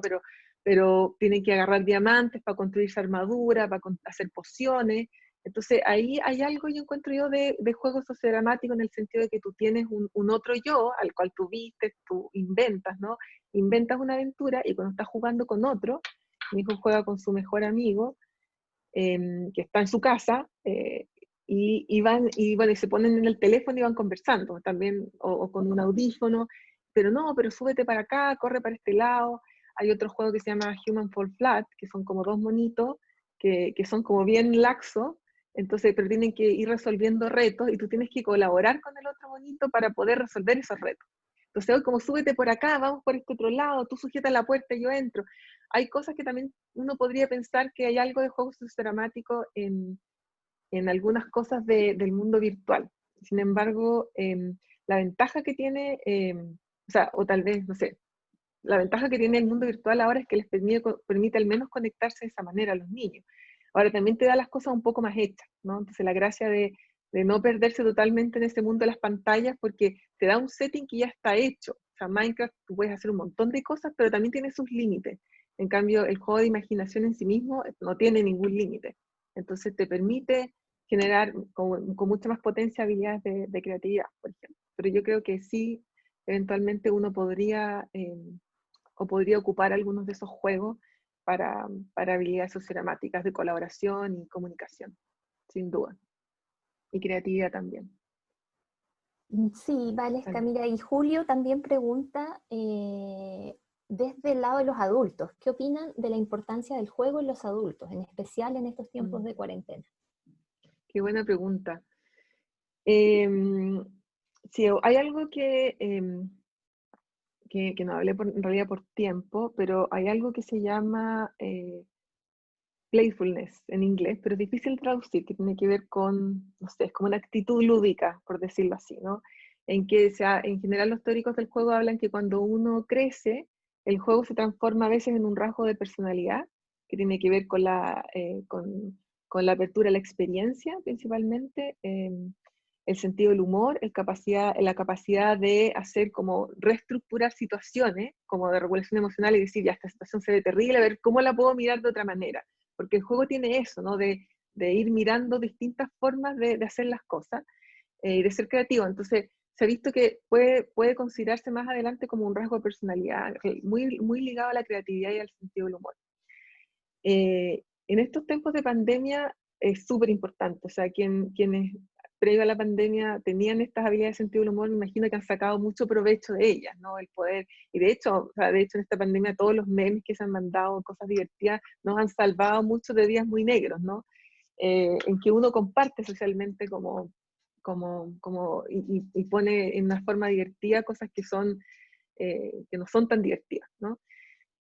pero tienen que agarrar diamantes para construirse armadura, para hacer pociones. Entonces ahí hay algo, yo encuentro yo, de juego sociodramático en el sentido de que tú tienes un otro yo al cual tú vistes, tú inventas, ¿no? Inventas una aventura y cuando estás jugando con otro, mi hijo juega con su mejor amigo, que está en su casa, y bueno, y se ponen en el teléfono y van conversando también, o con un audífono, pero súbete para acá, corre para este lado. Hay otro juego que se llama Human Fall Flat, que son como dos monitos, que son como bien laxos, entonces, pero tienen que ir resolviendo retos, y tú tienes que colaborar con el otro monito para poder resolver esos retos. Entonces, hoy como súbete por acá, vamos por este otro lado, tú sujetas la puerta y yo entro. Hay cosas que también uno podría pensar que hay algo de juego sociodramático en algunas cosas del mundo virtual. Sin embargo, la ventaja que tiene, o sea, o tal vez, no sé, la ventaja que tiene el mundo virtual ahora es que les permite al menos conectarse de esa manera a los niños. Ahora también te da las cosas un poco más hechas, ¿no? Entonces la gracia de no perderse totalmente en ese mundo de las pantallas, porque te da un setting que ya está hecho. O sea, Minecraft tú puedes hacer un montón de cosas, pero también tiene sus límites. En cambio, el juego de imaginación en sí mismo no tiene ningún límite. Entonces te permite generar con mucha más potencia habilidades de creatividad, por ejemplo. Pero yo creo que sí, eventualmente uno podría ocupar algunos de esos juegos para habilidades sociogramáticas de colaboración y comunicación, sin duda. Y creatividad también. Sí, Valesca, mira, y Julio también pregunta desde el lado de los adultos, ¿qué opinan de la importancia del juego en los adultos, en especial en estos tiempos de cuarentena? Qué buena pregunta. Sí, hay algo que no hablé en realidad por tiempo, pero hay algo que se llama playfulness en inglés, pero es difícil traducir, que tiene que ver con, no sé, es como una actitud lúdica, por decirlo así, ¿no? En que en general los teóricos del juego hablan que cuando uno crece, el juego se transforma a veces en un rasgo de personalidad, que tiene que ver con con la apertura a la experiencia, principalmente, el sentido del humor, la capacidad de hacer como reestructurar situaciones, como de regulación emocional y decir, ya, esta situación se ve terrible, a ver cómo la puedo mirar de otra manera. Porque el juego tiene eso, ¿no? De ir mirando distintas formas de hacer las cosas y de ser creativo. Entonces, se ha visto que puede considerarse más adelante como un rasgo de personalidad, muy ligado a la creatividad y al sentido del humor. En estos tiempos de pandemia es súper importante, o sea, quienes previo a la pandemia tenían estas habilidades de sentido del humor, me imagino que han sacado mucho provecho de ellas, ¿no? El poder, y de hecho, o sea, en esta pandemia todos los memes que se han mandado, cosas divertidas, nos han salvado muchos de días muy negros, ¿no? En que uno comparte socialmente y pone en una forma divertida cosas que no son tan divertidas, ¿no?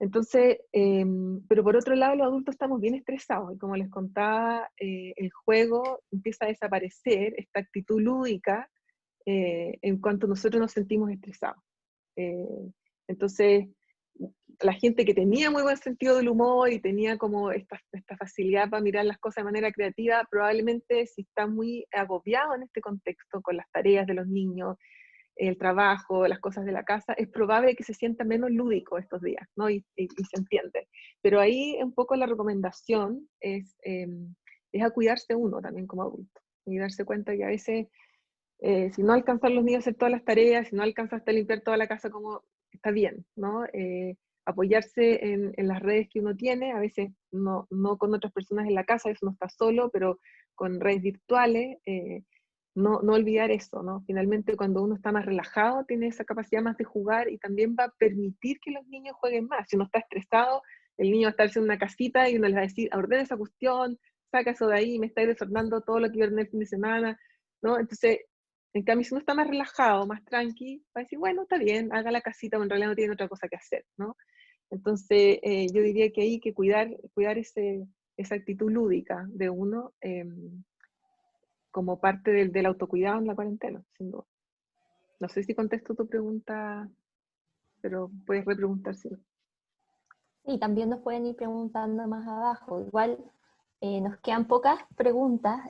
Entonces, pero por otro lado, los adultos estamos bien estresados, y como les contaba, el juego empieza a desaparecer, esta actitud lúdica, en cuanto nosotros nos sentimos estresados. Entonces, la gente que tenía muy buen sentido del humor y tenía como esta facilidad para mirar las cosas de manera creativa, probablemente si está muy agobiado en este contexto, con las tareas de los niños, el trabajo, las cosas de la casa, es probable que se sienta menos lúdico estos días, ¿no? Y se entiende. Pero ahí un poco la recomendación es a cuidarse uno también como adulto, y darse cuenta que a veces, si no alcanzan los niños a hacer todas las tareas, si no alcanzaste a limpiar toda la casa, como está bien, ¿no? Apoyarse en las redes que uno tiene, a veces no con otras personas en la casa, eso no está solo, pero con redes virtuales, no olvidar eso, ¿no? Finalmente, cuando uno está más relajado, tiene esa capacidad más de jugar y también va a permitir que los niños jueguen más. Si uno está estresado, el niño va a estarse en una casita y uno les va a decir, ordena esa cuestión, saca eso de ahí, me estáis desordenando todo lo que iba a tener el fin de semana, ¿no? Entonces, en cambio, si uno está más relajado, más tranqui, va a decir, bueno, está bien, haga la casita, pero en realidad no tiene otra cosa que hacer, ¿no? Entonces, yo diría que hay que cuidar esa actitud lúdica de uno, como parte del autocuidado en la cuarentena, sin duda. No sé si contesto tu pregunta, pero puedes repreguntar si no. Y también nos pueden ir preguntando más abajo. Igual nos quedan pocas preguntas.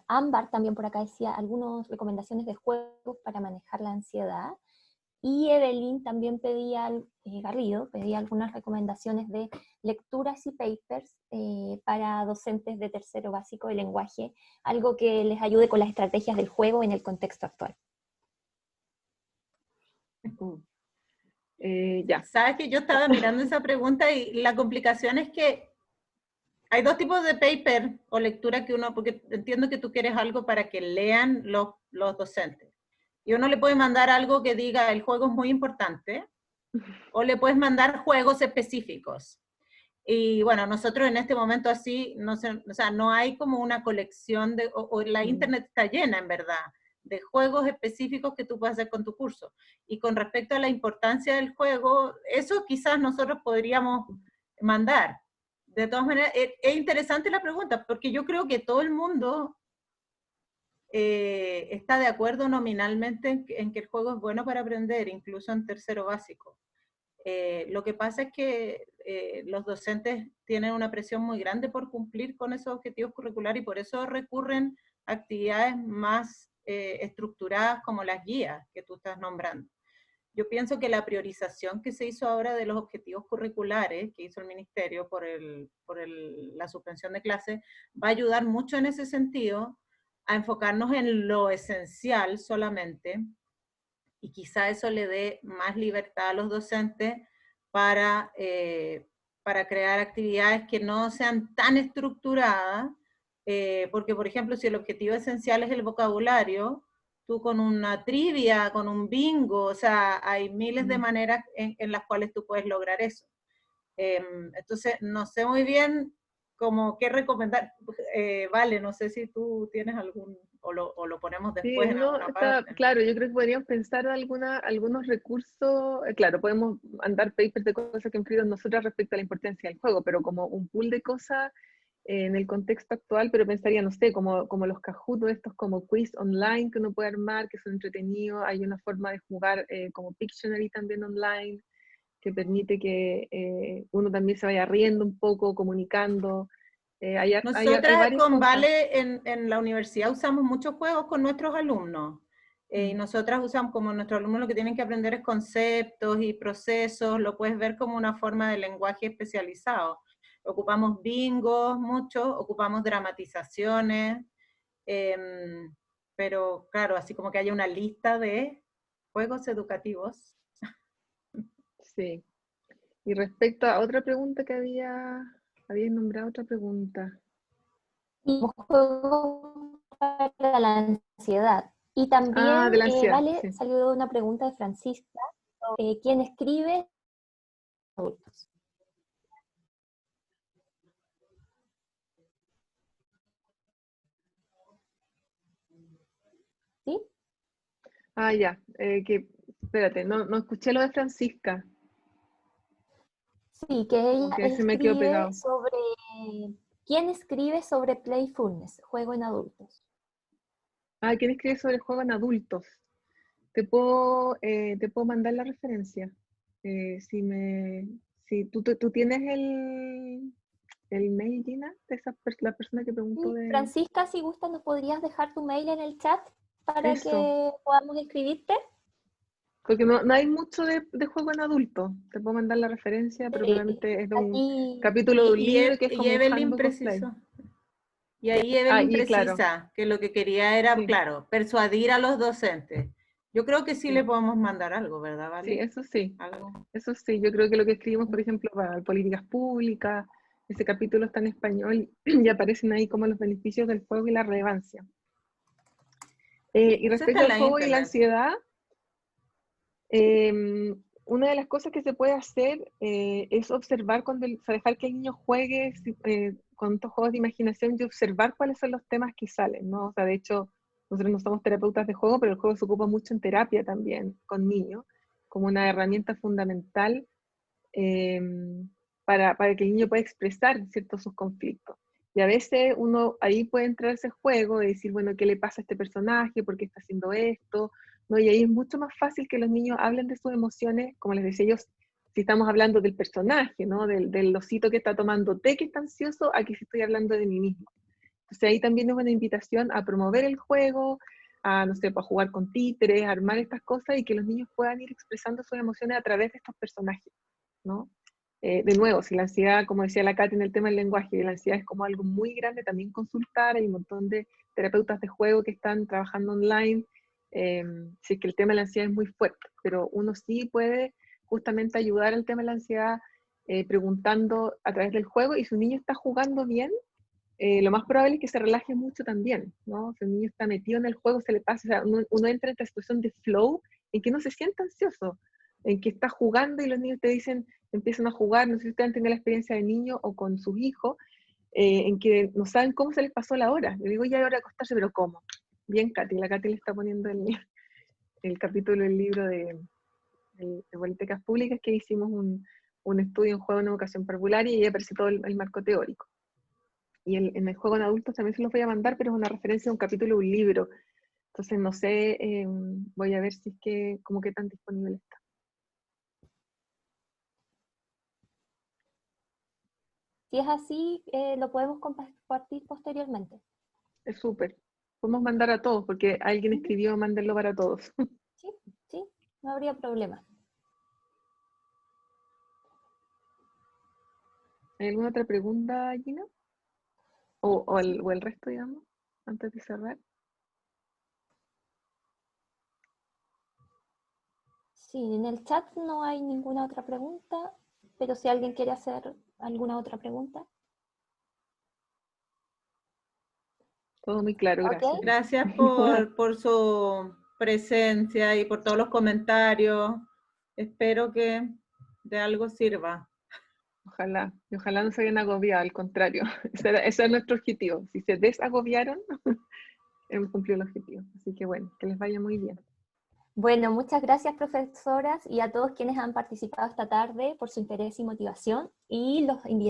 Ámbar también por acá decía algunas recomendaciones de juegos para manejar la ansiedad. Y Evelyn también Garrido pedía algunas recomendaciones de lecturas y papers para docentes de tercero básico de lenguaje, algo que les ayude con las estrategias del juego en el contexto actual. Ya. Sabes que yo estaba mirando esa pregunta y la complicación es que hay dos tipos de paper o lectura que uno, porque entiendo que tú quieres algo para que lean los docentes. Y uno le puede mandar algo que diga el juego es muy importante, o le puedes mandar juegos específicos. Y bueno, nosotros en este momento así, no sé, o sea, no hay como una colección o la internet está llena en verdad, de juegos específicos que tú puedes hacer con tu curso. Y con respecto a la importancia del juego, eso quizás nosotros podríamos mandar. De todas maneras, es interesante la pregunta, porque yo creo que todo el mundo está de acuerdo nominalmente en que el juego es bueno para aprender, incluso en tercero básico. Lo que pasa es que los docentes tienen una presión muy grande por cumplir con esos objetivos curriculares y por eso recurren a actividades más estructuradas como las guías que tú estás nombrando. Yo pienso que la priorización que se hizo ahora de los objetivos curriculares, que hizo el Ministerio por la suspensión de clases, va a ayudar mucho en ese sentido a enfocarnos en lo esencial solamente, y quizá eso le dé más libertad a los docentes para crear actividades que no sean tan estructuradas, porque por ejemplo, si el objetivo esencial es el vocabulario, tú con una trivia, con un bingo, o sea, hay miles de maneras en las cuales tú puedes lograr eso. Entonces, no sé muy bien como qué recomendar. Vale, no sé si tú tienes algún, o lo ponemos después Sí, en no, alguna parte. claro, yo creo que podríamos pensar algunos recursos, claro, podemos mandar papers de cosas que hemos escrito nosotras respecto a la importancia del juego, pero como un pool de cosas en el contexto actual, pero pensaría, no sé, como los Kahoot, estos como quiz online que uno puede armar, que son entretenidos, hay una forma de jugar como Pictionary también online, que permite que uno también se vaya riendo un poco, comunicando. Hay Nosotras varias con cosas. Vale en la universidad usamos muchos juegos con nuestros alumnos. Y nosotras usamos, como nuestros alumnos lo que tienen que aprender es conceptos y procesos, lo puedes ver como una forma de lenguaje especializado. Ocupamos bingos mucho, ocupamos dramatizaciones, pero claro, así como que haya una lista de juegos educativos. Sí. Y respecto a otra pregunta que había nombrado otra pregunta. Y juegos para la ansiedad. Y también, De la ansiedad, vale, sí. salió una pregunta de Francisca, ¿quién escribe? Adultos. ¿Sí? Ya, espérate, no escuché lo de Francisca, Sí, que como ella que se me quedó escribe pegado. sobre, ¿quién escribe sobre playfulness, juego en adultos? ¿Quién escribe sobre el juego en adultos? Te puedo mandar la referencia. Si tú tienes el mail, Gina, de la persona que preguntó Sí, de Francisca, si gustas, ¿nos podrías dejar tu mail en el chat para eso. que podamos escribirte? Porque no hay mucho de juego en adultos. Te puedo mandar la referencia, pero Sí, probablemente es de un aquí, capítulo de un libro que es Y como un Evelyn handbook of play. precisó. Y ahí Evelyn Y claro, precisa que lo que quería era, sí, claro, persuadir a los docentes. Yo creo que sí le sí, podemos mandar algo, ¿verdad, sí, Vale? eso sí. Algo. Eso sí, yo creo que lo que escribimos, por ejemplo, para políticas públicas, ese capítulo está en español y aparecen ahí como los beneficios del juego y la relevancia. Y Eso está respecto en al la juego y la internet. ansiedad, una de las cosas que se puede hacer es observar dejar que el niño juegue con estos juegos de imaginación y observar cuáles son los temas que salen, ¿no? O sea, de hecho, nosotros no somos terapeutas de juego, pero el juego se ocupa mucho en terapia también con niños, como una herramienta fundamental eh, para que el niño pueda expresar, ¿cierto?, sus conflictos. Y a veces uno ahí puede entrar a ese juego y decir, bueno, ¿qué le pasa a este personaje? ¿Por qué está haciendo esto? ¿No? Y ahí es mucho más fácil que los niños hablen de sus emociones, como les decía yo, si estamos hablando del personaje, ¿no? Del osito que está tomando té, que está ansioso, aquí sí estoy hablando de mí mismo. Entonces ahí también es una invitación a promover el juego, a, no sé, para jugar con títeres, armar estas cosas y que los niños puedan ir expresando sus emociones a través de estos personajes, ¿no? De nuevo, si la ansiedad, como decía la Katy en el tema del lenguaje, la ansiedad es como algo muy grande, también consultar, hay un montón de terapeutas de juego que están trabajando online, si es que el tema de la ansiedad es muy fuerte, pero uno sí puede justamente ayudar al tema de la ansiedad preguntando a través del juego, y si un niño está jugando bien, lo más probable es que se relaje mucho también, ¿no? Si el niño está metido en el juego, se le pasa, o sea, uno entra en esta situación de flow en que no se siente ansioso, en que está jugando y los niños te dicen, empiezan a jugar, no sé si ustedes han tenido la experiencia de niño o con sus hijos, en que no saben cómo se les pasó la hora. Le digo, ya es hora de acostarse, pero ¿cómo? Bien, Katy, la Katy le está poniendo el capítulo del libro de políticas públicas, que hicimos un estudio en juego en educación parvularia y ahí aparece todo el marco teórico. Y en el juego en adultos también se los voy a mandar, pero es una referencia a un capítulo de un libro. Entonces no sé, voy a ver si es que, como que tan disponible está. Si es así, lo podemos compartir posteriormente. Es súper. Podemos mandar a todos, porque alguien escribió mándenlo para todos. Sí, sí, no habría problema. ¿Hay alguna otra pregunta, Gina? O el resto, digamos, antes de cerrar. Sí, en el chat no hay ninguna otra pregunta, pero si alguien quiere hacer alguna otra pregunta. Todo muy claro, Ok. gracias. Gracias por su presencia y por todos los comentarios. Espero que de algo sirva. Ojalá, y ojalá no se hayan agobiado, al contrario. Ese es nuestro objetivo. Si se desagobiaron, hemos cumplido el objetivo. Así que bueno, que les vaya muy bien. Bueno, muchas gracias profesoras y a todos quienes han participado esta tarde por su interés y motivación. Y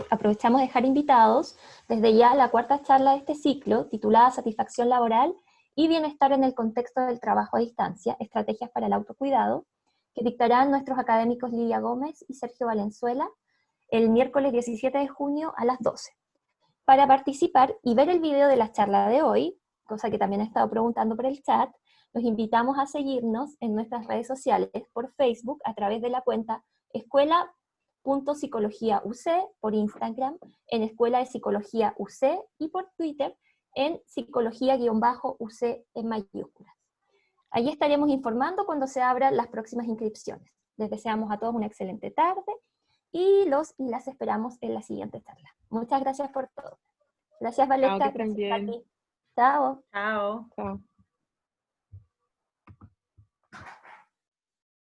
aprovechamos de dejar invitados desde ya a la cuarta charla de este ciclo, titulada Satisfacción Laboral y Bienestar en el Contexto del Trabajo a Distancia, Estrategias para el Autocuidado, que dictarán nuestros académicos Lidia Gómez y Sergio Valenzuela el miércoles 17 de junio a las 12. Para participar y ver el video de la charla de hoy, cosa que también he estado preguntando por el chat, los invitamos a seguirnos en nuestras redes sociales por Facebook a través de la cuenta escuela.psicologiaUC, por Instagram en Escuela de Psicología UC y por Twitter en psicología-UC en mayúsculas. Allí estaremos informando cuando se abran las próximas inscripciones. Les deseamos a todos una excelente tarde y las esperamos en la siguiente charla. Muchas gracias por todo. Gracias, Valesca. Chao, que estén bien. Chao. Chao. Chao.